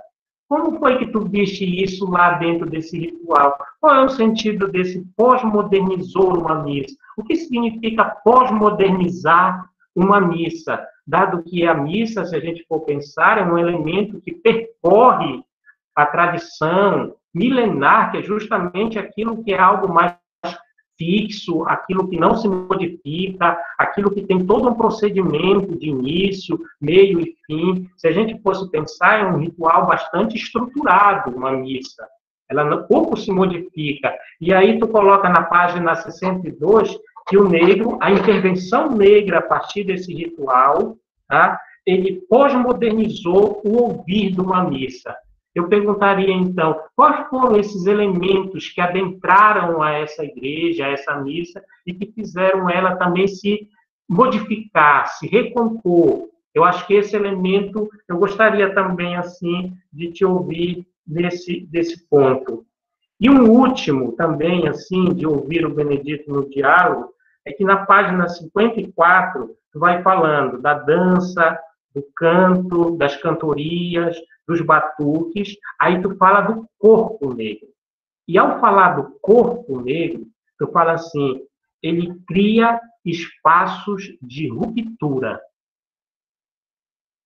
Como foi que tu viste isso lá dentro desse ritual? Qual é o sentido desse pós-modernizou uma missa? O que significa pós-modernizar uma missa? Dado que a missa, se a gente for pensar, é um elemento que percorre a tradição milenar, que é justamente aquilo que é algo mais fixo, aquilo que não se modifica, aquilo que tem todo um procedimento de início, meio e fim. Se a gente fosse pensar, é um ritual bastante estruturado, uma missa. Ela pouco se modifica. E aí tu coloca na página 62 que o negro, a intervenção negra a partir desse ritual, tá? Ele pós-modernizou o ouvir de uma missa. Eu perguntaria, então, quais foram esses elementos que adentraram a essa igreja, a essa missa, e que fizeram ela também se modificar, se recompor? Eu acho que esse elemento, eu gostaria também, assim, de te ouvir desse ponto. E um último, também, assim, de ouvir o Benedito no diálogo, é que na página 54, tu vai falando da dança, do canto, das cantorias, dos batuques, aí tu fala do corpo negro. E ao falar do corpo negro, tu fala assim, ele cria espaços de ruptura.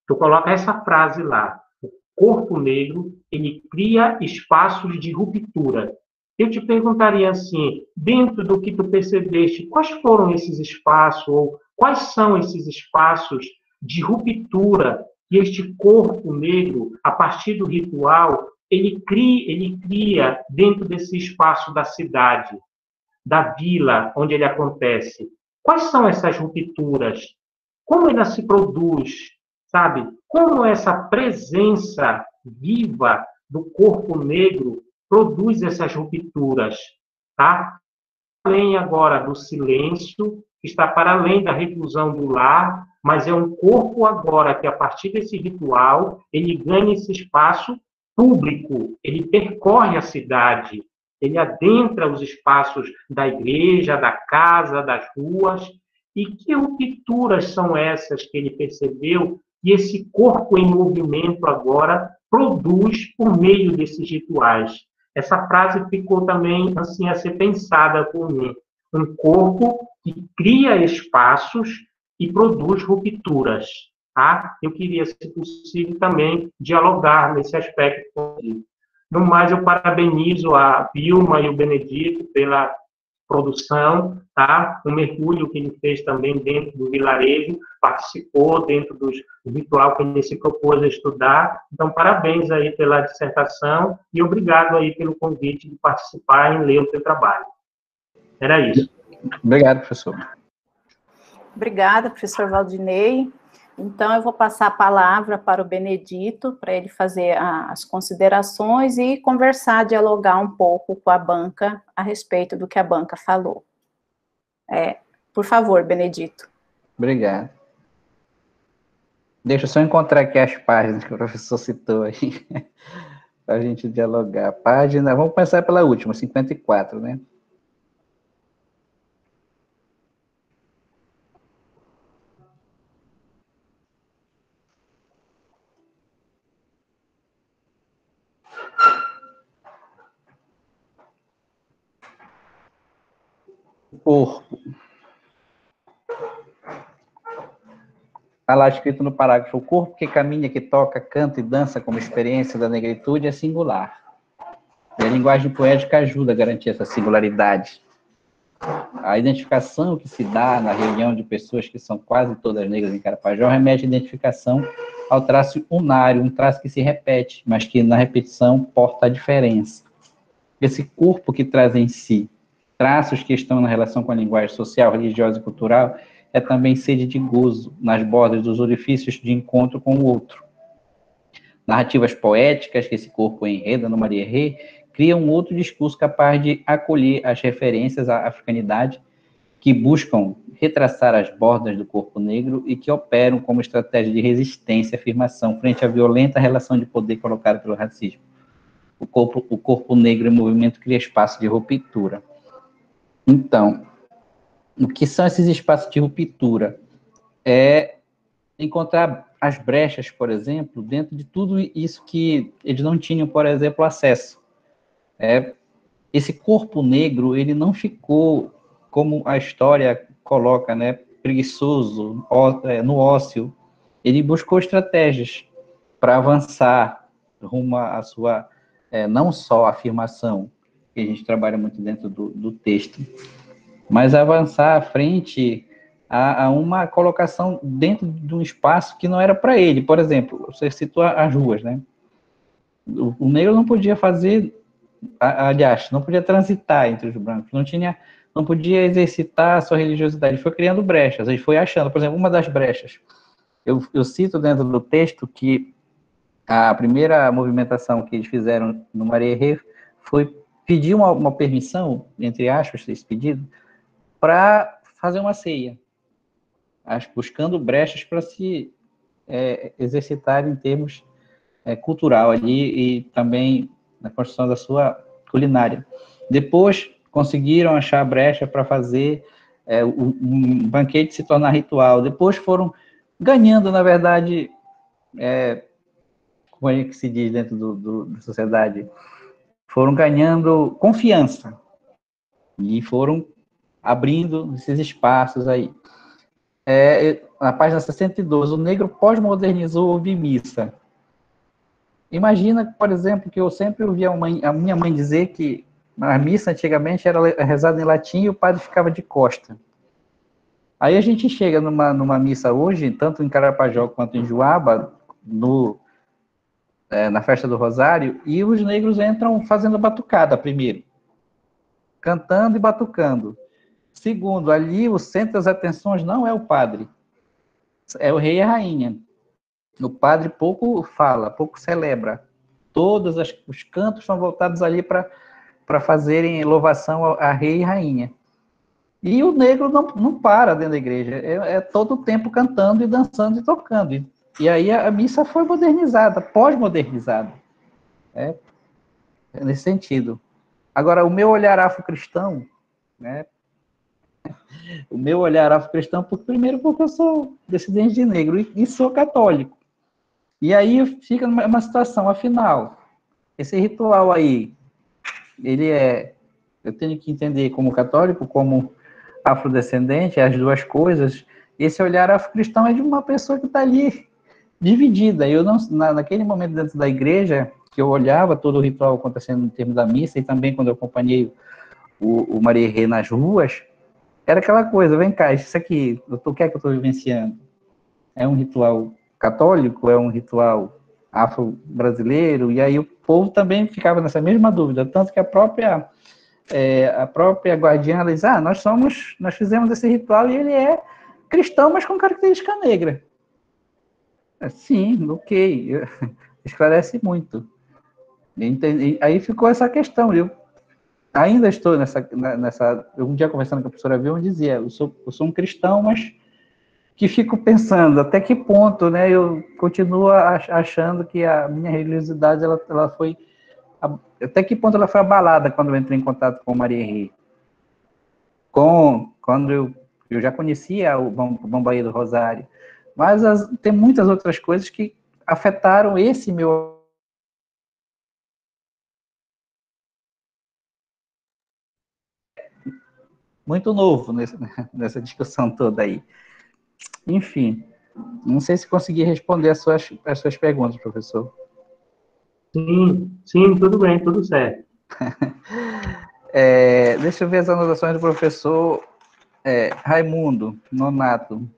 Tu coloca essa frase lá, o corpo negro, ele cria espaços de ruptura. Eu te perguntaria assim, dentro do que tu percebeste, quais foram esses espaços, ou quais são esses espaços de ruptura que este corpo negro, a partir do ritual, ele cria dentro desse espaço da cidade, da vila onde ele acontece. Quais são essas rupturas? Como ela se produz, sabe? Como essa presença viva do corpo negro produz essas rupturas, tá? Além agora do silêncio, que está para além da reclusão do lar, mas é um corpo agora que, a partir desse ritual, ele ganha esse espaço público, ele percorre a cidade, ele adentra os espaços da igreja, da casa, das ruas. E que rupturas são essas que ele percebeu que esse corpo em movimento agora produz por meio desses rituais? Essa frase ficou também assim a ser pensada por mim. Um corpo que cria espaços e produz rupturas. Tá? Eu queria, se possível, também dialogar nesse aspecto. No mais, eu parabenizo a Vilma e o Benedito pela produção, tá? O mergulho que ele fez também dentro do vilarejo, participou dentro do ritual que ele se propôs a estudar. Então, parabéns aí pela dissertação e obrigado aí pelo convite de participar e ler o seu trabalho. Era isso. Obrigado, professor. Obrigada, professor Valdinei. Então, eu vou passar a palavra para o Benedito, para ele fazer as considerações e conversar, dialogar um pouco com a banca a respeito do que a banca falou. Por favor, Benedito. Obrigado. Deixa eu só encontrar aqui as páginas que o professor citou aí, para a gente dialogar. Página, vamos começar pela última, 54, né? Corpo. Está lá escrito no parágrafo: o corpo que caminha, que toca, canta e dança como experiência da negritude é singular. E a linguagem poética ajuda a garantir essa singularidade. A identificação que se dá na reunião de pessoas que são quase todas negras em Carapajó remete à identificação ao traço unário, um traço que se repete, mas que na repetição porta a diferença. Esse corpo que traz em si traços que estão na relação com a linguagem social, religiosa e cultural é também sede de gozo nas bordas dos orifícios de encontro com o outro. Narrativas poéticas que esse corpo enreda no Marierê criam um outro discurso capaz de acolher as referências à africanidade que buscam retraçar as bordas do corpo negro e que operam como estratégia de resistência e afirmação frente à violenta relação de poder colocada pelo racismo. O corpo negro em movimento cria espaço de ruptura. Então, o que são esses espaços de ruptura? É encontrar as brechas, por exemplo, dentro de tudo isso que eles não tinham, por exemplo, acesso. Esse corpo negro, ele não ficou, como a história coloca, né, preguiçoso, no ócio. Ele buscou estratégias para avançar rumo à sua, não só a afirmação, que a gente trabalha muito dentro do texto, mas avançar à frente a uma colocação dentro de um espaço que não era para ele. Por exemplo, você citou as ruas, né? O negro não podia fazer, aliás, não podia transitar entre os brancos, não podia exercitar a sua religiosidade, ele foi criando brechas, ele foi achando, por exemplo, uma das brechas, eu cito dentro do texto que a primeira movimentação que eles fizeram no Marierê foi pedir uma permissão, entre aspas, esse pedido, para fazer uma ceia, buscando brechas para se exercitar em termos cultural ali e também na construção da sua culinária. Depois conseguiram achar brecha para fazer um banquete se tornar ritual. Depois foram ganhando, na verdade, como é que se diz dentro da sociedade, foram ganhando confiança e foram abrindo esses espaços aí. Na página 62, o negro pós-modernizou ouvir missa. Imagina, por exemplo, que eu sempre ouvi a minha mãe dizer que a missa antigamente era rezada em latim e o padre ficava de costa. Aí a gente chega numa missa hoje, tanto em Carapajó quanto em Juaba, na festa do Rosário, e os negros entram fazendo batucada primeiro, cantando e batucando. Segundo, ali o centro das atenções não é o padre, é o rei e a rainha. O padre pouco fala, pouco celebra. Todos os cantos são voltados ali para fazerem louvação a rei e rainha. E o negro não para dentro da igreja, é todo o tempo cantando e dançando e tocando. E aí a missa foi modernizada, pós-modernizada, nesse sentido. Agora, o meu olhar afro-cristão, né? O meu olhar afro-cristão, primeiro porque eu sou descendente de negro e sou católico. E aí fica uma situação, afinal, esse ritual aí, eu tenho que entender como católico, como afrodescendente, as duas coisas. Esse olhar afro-cristão é de uma pessoa que está ali dividida. Eu não, naquele momento dentro da igreja, que eu olhava todo o ritual acontecendo em termos da missa, e também quando eu acompanhei o Maria Rê nas ruas, era aquela coisa, vem cá, isso aqui, o que é que eu estou vivenciando? É um ritual católico? É um ritual afro-brasileiro? E aí o povo também ficava nessa mesma dúvida, tanto que a própria guardiã, ela diz, nós fizemos esse ritual e ele é cristão, mas com característica negra. Sim, ok, esclarece muito. Aí ficou essa questão, eu ainda estou um dia conversando com a professora Vilma, dizia, eu sou um cristão, mas que fico pensando até que ponto, né, eu continuo achando que a minha religiosidade, ela foi, até que ponto ela foi abalada quando eu entrei em contato com Maria Rê. Quando eu já conhecia o Bombaí do Rosário, mas tem muitas outras coisas que afetaram esse meu muito novo nessa discussão toda aí. Enfim, não sei se consegui responder as suas perguntas, professor. Sim, tudo bem, tudo certo. Deixa eu ver as anotações do professor Raimundo Nonato.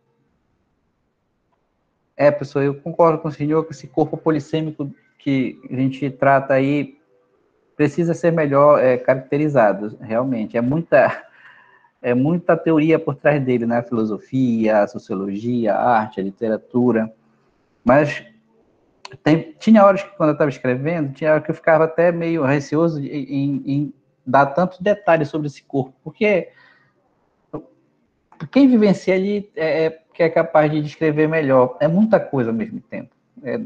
Professor, eu concordo com o senhor que esse corpo polissêmico que a gente trata aí precisa ser melhor caracterizado, realmente. É muita teoria por trás dele, né? A filosofia, a sociologia, a arte, a literatura. Mas tinha horas que, quando eu estava escrevendo, tinha horas que eu ficava até meio receoso em dar tantos detalhes sobre esse corpo, porque quem vivencia ali que é capaz de descrever melhor. É muita coisa ao mesmo tempo.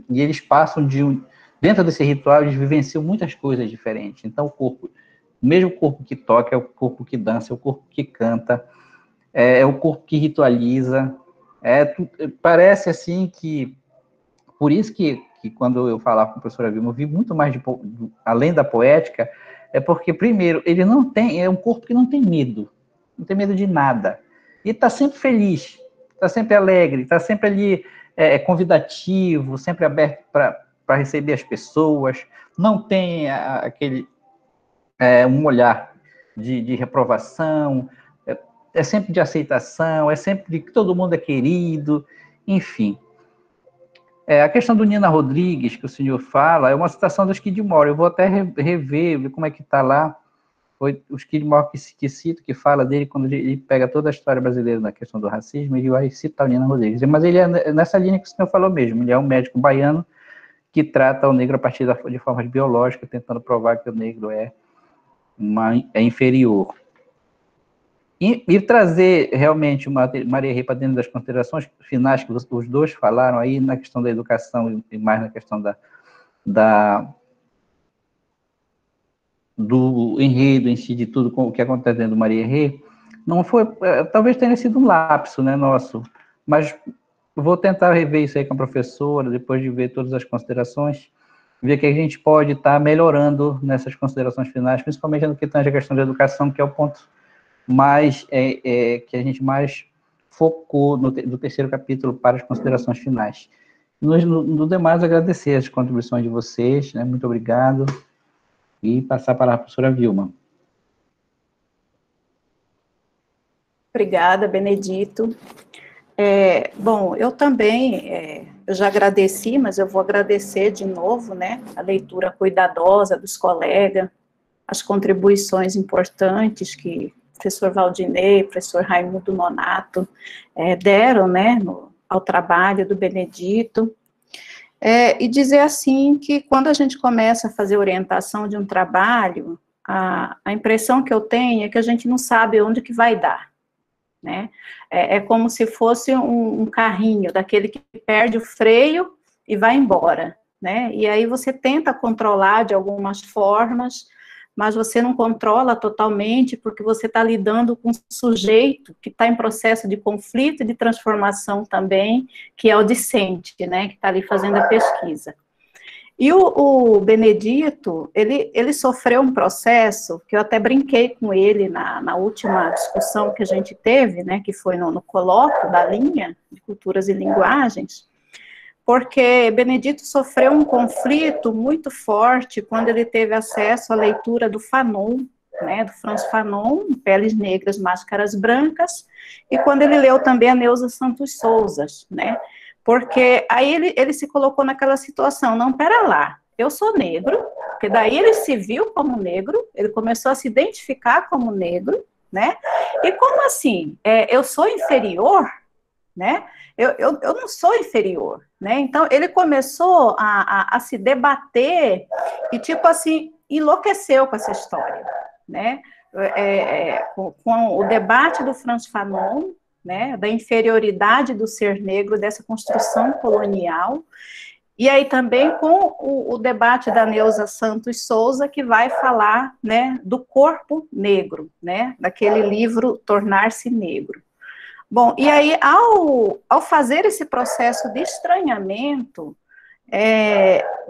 E eles passam dentro desse ritual, eles vivenciam muitas coisas diferentes. Então, o mesmo corpo que toca, é o corpo que dança, é o corpo que canta, é o corpo que ritualiza. Parece assim que... Por isso que quando eu falava com a professora Vilma, eu vi muito mais além da poética, porque, primeiro, ele não tem... É um corpo que não tem medo de nada. E está sempre feliz, está sempre alegre, está sempre ali convidativo, sempre aberto para receber as pessoas, não tem um olhar de reprovação, é sempre de aceitação, é sempre de que todo mundo é querido, enfim. A questão do Nina Rodrigues, que o senhor fala, é uma citação do Skidmore, eu vou até rever, ver como é que está lá. Foi o Skidmore que cita, que fala dele, quando ele pega toda a história brasileira na questão do racismo, ele vai citar o Nina Rodrigues. Mas ele é nessa linha que o senhor falou mesmo, ele é um médico baiano que trata o negro a partir de formas biológicas, tentando provar que o negro é inferior. E trazer realmente Maria Rê para dentro das considerações finais que os dois falaram aí, na questão da educação e mais na questão do enredo em si, de tudo o que acontece dentro do Maria Rê, não foi, talvez tenha sido um lapso, né, nosso, mas vou tentar rever isso aí com a professora, depois de ver todas as considerações, ver que a gente pode estar melhorando nessas considerações finais, principalmente no que tange a questão da educação, que é o ponto mais, que a gente mais focou do terceiro capítulo para as considerações finais. No demais, agradecer as contribuições de vocês, né, muito obrigado, e passar para a professora Vilma. Obrigada, Benedito. Bom, eu também, eu já agradeci, mas eu vou agradecer de novo, né, a leitura cuidadosa dos colegas, as contribuições importantes que o professor Valdinei, o professor Raimundo Nonato deram, né, ao trabalho do Benedito, e dizer assim que quando a gente começa a fazer orientação de um trabalho, a impressão que eu tenho é que a gente não sabe onde que vai dar, né? É como se fosse um carrinho, daquele que perde o freio e vai embora, né? E aí você tenta controlar de algumas formas, mas você não controla totalmente, porque você está lidando com um sujeito que está em processo de conflito e de transformação também, que é o discente, né? Que está ali fazendo a pesquisa. E o Benedito, ele sofreu um processo, que eu até brinquei com ele na última discussão que a gente teve, né, que foi no colóquio da linha de culturas e linguagens, porque Benedito sofreu um conflito muito forte quando ele teve acesso à leitura do Fanon, né, do Franz Fanon, Peles Negras, Máscaras Brancas, e quando ele leu também a Neuza Santos Souza, né, porque aí ele se colocou naquela situação, não, pera lá, eu sou negro, porque daí ele se viu como negro, ele começou a se identificar como negro, né, e como assim, eu sou inferior, né, eu não sou inferior, né, então ele começou a se debater e, tipo assim, enlouqueceu com essa história, né, com o debate do Franz Fanon, né, da inferioridade do ser negro, dessa construção colonial, e aí também com o debate da Neuza Santos Souza, que vai falar, né, do corpo negro, né, daquele livro Tornar-se Negro. Bom, e aí, ao fazer esse processo de estranhamento,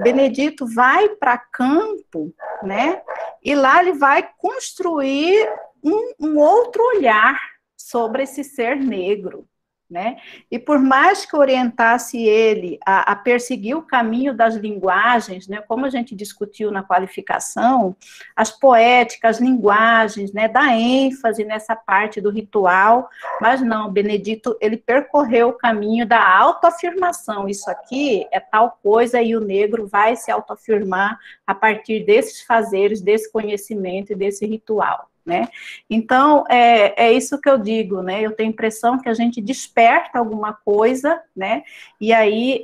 Benedito vai para campo, né, e lá ele vai construir um outro olhar sobre esse ser negro, né, e por mais que orientasse ele a perseguir o caminho das linguagens, né, como a gente discutiu na qualificação, as poéticas, as linguagens, né, dá ênfase nessa parte do ritual, mas não, Benedito, ele percorreu o caminho da autoafirmação, isso aqui é tal coisa, e o negro vai se autoafirmar a partir desses fazeres, desse conhecimento e desse ritual, né? Então, é isso que eu digo, né? Eu tenho a impressão que a gente desperta alguma coisa, né? E aí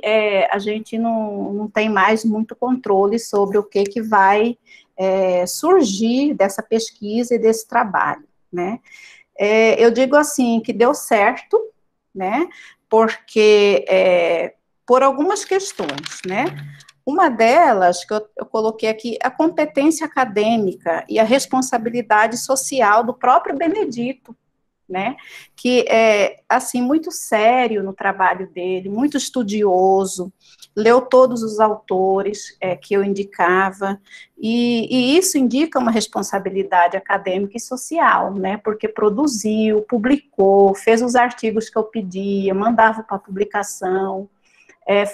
a gente não tem mais muito controle sobre o que vai surgir dessa pesquisa e desse trabalho, né? Eu digo assim, que deu certo, né? Porque por algumas questões, né? Uma delas, que eu coloquei aqui, a competência acadêmica e a responsabilidade social do próprio Benedito, né, que é, assim, muito sério no trabalho dele, muito estudioso, leu todos os autores que eu indicava, e isso indica uma responsabilidade acadêmica e social, né, porque produziu, publicou, fez os artigos que eu pedia, mandava para publicação,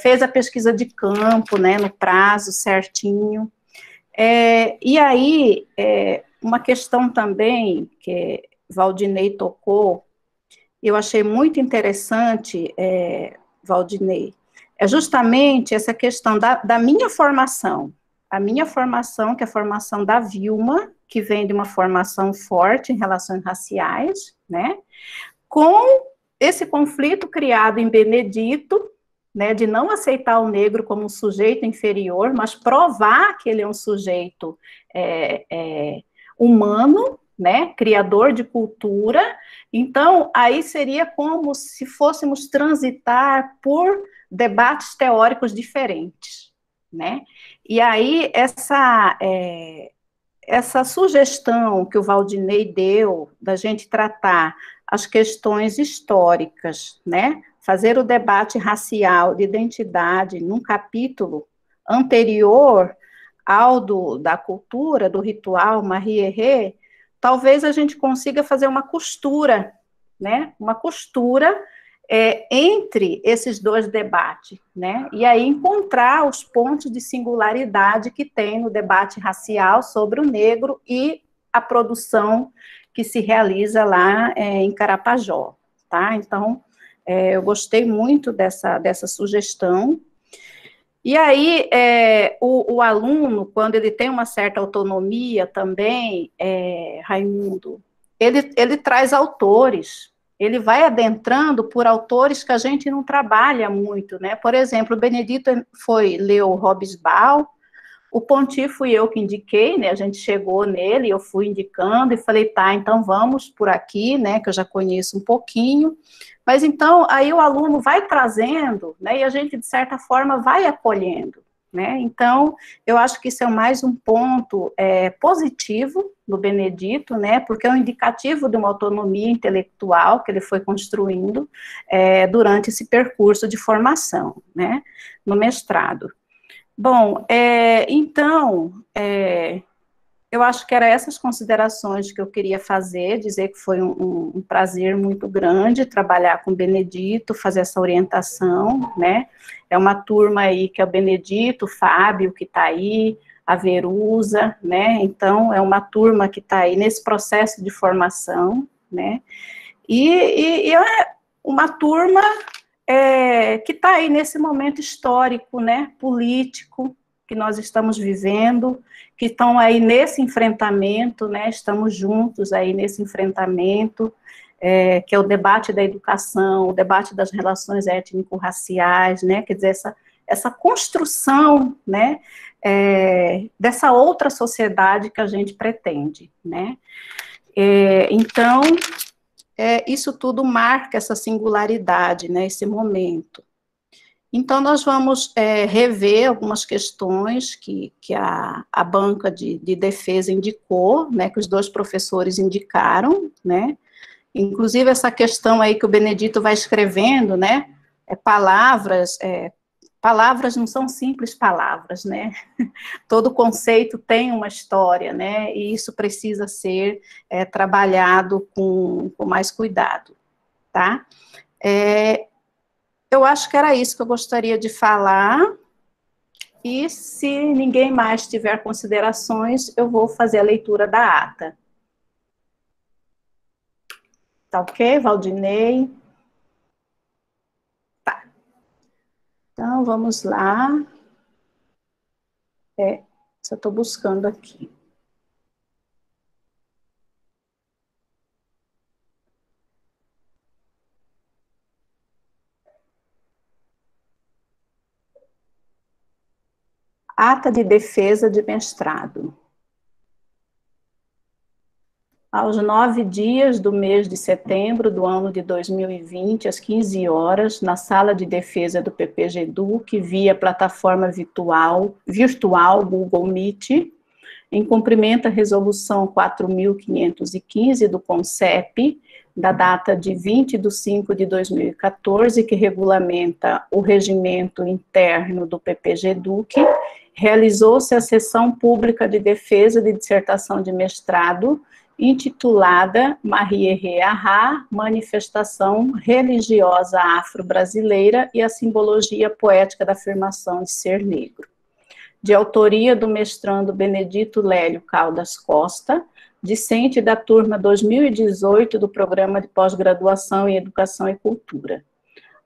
fez a pesquisa de campo, né, no prazo certinho, e aí, uma questão também que Valdinei tocou, eu achei muito interessante, Valdinei, é justamente essa questão da minha formação, a minha formação, que é a formação da Vilma, que vem de uma formação forte em relações raciais, né, com esse conflito criado em Benedito, né, de não aceitar o negro como um sujeito inferior, mas provar que ele é um sujeito humano, né, criador de cultura. Então, aí seria como se fôssemos transitar por debates teóricos diferentes, né? E aí, essa sugestão que o Valdinei deu, da gente tratar as questões históricas, né, fazer o debate racial de identidade num capítulo anterior ao da cultura, do ritual Marie-Herré, talvez a gente consiga fazer uma costura, né, uma costura entre esses dois debates, né, e aí encontrar os pontos de singularidade que tem no debate racial sobre o negro e a produção que se realiza lá em Carapajó, tá? Então, eu gostei muito dessa sugestão. E aí, o aluno, quando ele tem uma certa autonomia também, Raimundo, ele traz autores, ele vai adentrando por autores que a gente não trabalha muito, né? Por exemplo, o Benedito leu Hobsbawm, o Ponty fui eu que indiquei, né? A gente chegou nele, eu fui indicando e falei, tá, então vamos por aqui, né? Que eu já conheço um pouquinho. Mas então, aí o aluno vai trazendo, né? E a gente, de certa forma, vai acolhendo, né? Então, eu acho que isso é mais um ponto positivo do Benedito, né? Porque é um indicativo de uma autonomia intelectual que ele foi construindo durante esse percurso de formação, né? No mestrado. Bom, então, eu acho que eram essas considerações que eu queria fazer, dizer que foi um prazer muito grande trabalhar com o Benedito, fazer essa orientação, né? É uma turma aí que é o Benedito, o Fábio, que está aí, a Verusa, né? Então, é uma turma que está aí nesse processo de formação, né? E é uma turma que está aí nesse momento histórico, né, político, que nós estamos vivendo, que estão aí nesse enfrentamento, né, estamos juntos aí nesse enfrentamento, que é o debate da educação, o debate das relações étnico-raciais, né, quer dizer, essa construção, né, dessa outra sociedade que a gente pretende, né. Então, isso tudo marca essa singularidade, né, esse momento. Então, nós vamos rever algumas questões que a banca de defesa indicou, né, que os dois professores indicaram, né, inclusive essa questão aí que o Benedito vai escrevendo, né, palavras não são simples palavras, né, todo conceito tem uma história, né, e isso precisa ser trabalhado com mais cuidado, tá? Eu acho que era isso que eu gostaria de falar, e se ninguém mais tiver considerações, eu vou fazer a leitura da ata. Tá ok, Valdinei? Tá. Então, vamos lá. Só estou buscando aqui. Ata de defesa de mestrado. Aos 9 dias do mês de setembro do ano de 2020, às 15 horas, na sala de defesa do PPG-DUC, via plataforma virtual Google Meet, em cumprimento à resolução 4.515 do CONCEP, da data de 20 de 5 de 2014, que regulamenta o regimento interno do PPG-DUC, realizou-se a sessão pública de defesa de dissertação de mestrado, intitulada Marie Arra, Manifestação Religiosa Afro-Brasileira e a Simbologia Poética da Afirmação de Ser Negro, de autoria do mestrando Benedito Lélio Caldas Costa, discente da turma 2018 do Programa de Pós-Graduação em Educação e Cultura.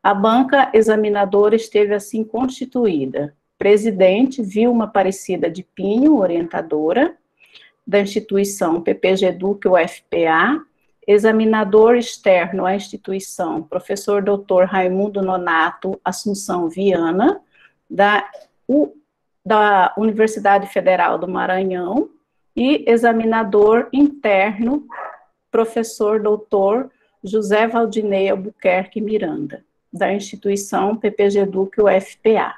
A banca examinadora esteve assim constituída: presidente Vilma Aparecida de Pinho, orientadora da instituição PPG-DUC UFPA, examinador externo à instituição, professor Dr. Raimundo Nonato Assunção Viana, da Universidade Federal do Maranhão, e examinador interno, professor Dr. José Valdinei Albuquerque Miranda, da instituição PPG-DUC UFPA.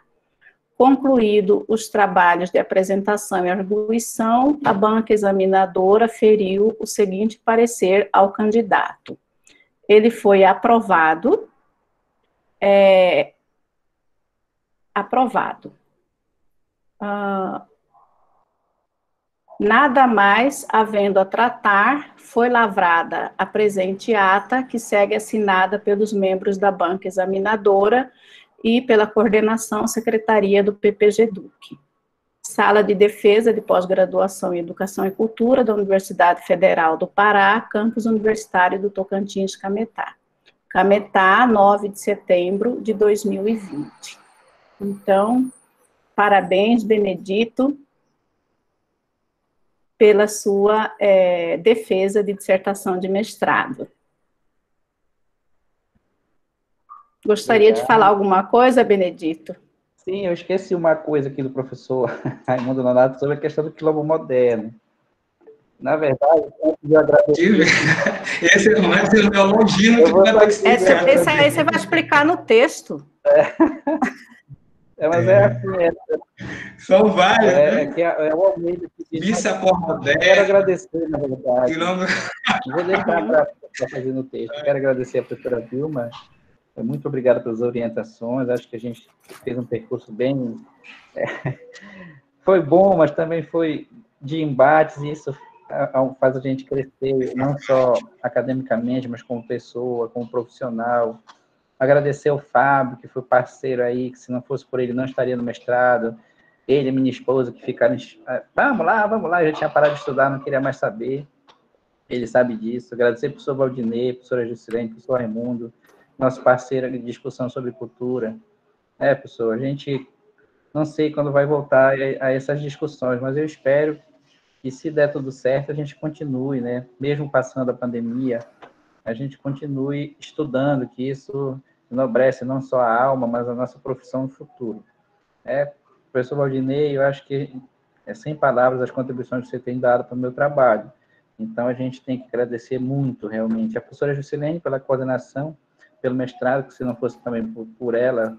Concluído os trabalhos de apresentação e arguição, a banca examinadora feriu o seguinte parecer ao candidato. Ele foi aprovado. Nada mais havendo a tratar, foi lavrada a presente ata, que segue assinada pelos membros da banca examinadora e pela coordenação secretaria do PPG-DUC. Sala de Defesa de Pós-Graduação em Educação e Cultura da Universidade Federal do Pará, Campus Universitário do Tocantins, Cametá. Cametá, 9 de setembro de 2020. Então, parabéns, Benedito, pela sua defesa de dissertação de mestrado. Gostaria de falar alguma coisa, Benedito? Sim, eu esqueci uma coisa aqui do professor Raimundo Nonato sobre a questão do quilombo moderno. Na verdade, antes de eu agradecer... Esse é o meu longino que vai ter que explicar. Esse aí você vai explicar no texto. Mas é assim, são vários, né? É o Almeida que Missa pós-moderna. Quero agradecer, na verdade. Quilombo... Vou deixar para fazer no texto. Quero agradecer a professora Vilma. Muito obrigado pelas orientações. Acho que a gente fez um percurso bem... Foi bom, mas também foi de embates, e isso faz a gente crescer, não só academicamente, mas como pessoa, como profissional. Agradecer ao Fábio, que foi parceiro aí, que se não fosse por ele, não estaria no mestrado. Ele e minha esposa, que ficaram... Vamos lá, eu já tinha parado de estudar, não queria mais saber. Ele sabe disso. Agradecer ao professor Valdinei, professora Juscelene, professor Raimundo, nosso parceiro de discussão sobre cultura. Professor, a gente não sei quando vai voltar a essas discussões, mas eu espero que, se der tudo certo, a gente continue, né? Mesmo passando a pandemia, a gente continue estudando, que isso enobrece não só a alma, mas a nossa profissão no futuro. Professor Valdinei, eu acho que sem palavras as contribuições que você tem dado para o meu trabalho. Então, a gente tem que agradecer muito, realmente, a professora Juscelene pela coordenação, pelo mestrado, que se não fosse também por ela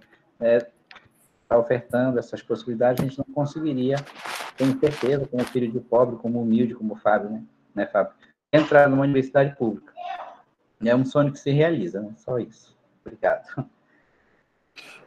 tá ofertando essas possibilidades, a gente não conseguiria, tenho certeza, como filho de pobre, como humilde, como o Fábio, né, Fábio? Entrar numa universidade pública. É um sonho que se realiza, né? Só isso. Obrigado.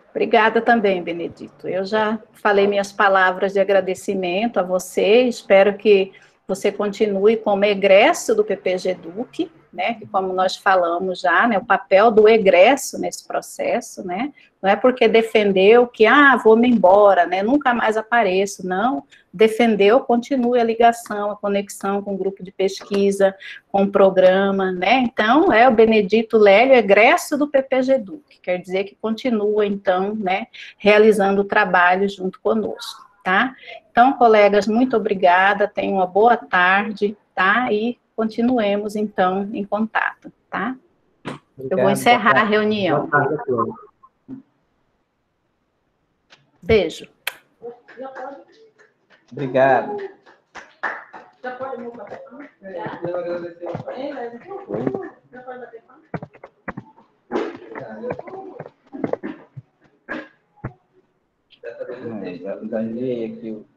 Obrigada também, Benedito. Eu já falei minhas palavras de agradecimento a você, espero que você continue como egresso do PPG Duque, né, que, como nós falamos já, né, o papel do egresso nesse processo, né, não é porque defendeu que, vou-me embora, né, nunca mais apareço, não, defendeu, continue a ligação, a conexão com o grupo de pesquisa, com o programa, né, então, o Benedito Lélio, egresso do PPG Duque, quer dizer que continua, então, né, realizando o trabalho junto conosco, tá? Então, colegas, muito obrigada, tenham uma boa tarde, tá? E continuemos, então, em contato, tá? Obrigado, eu vou encerrar a reunião. Beijo. Obrigado. Já pode mudar. Já enviei aqui o...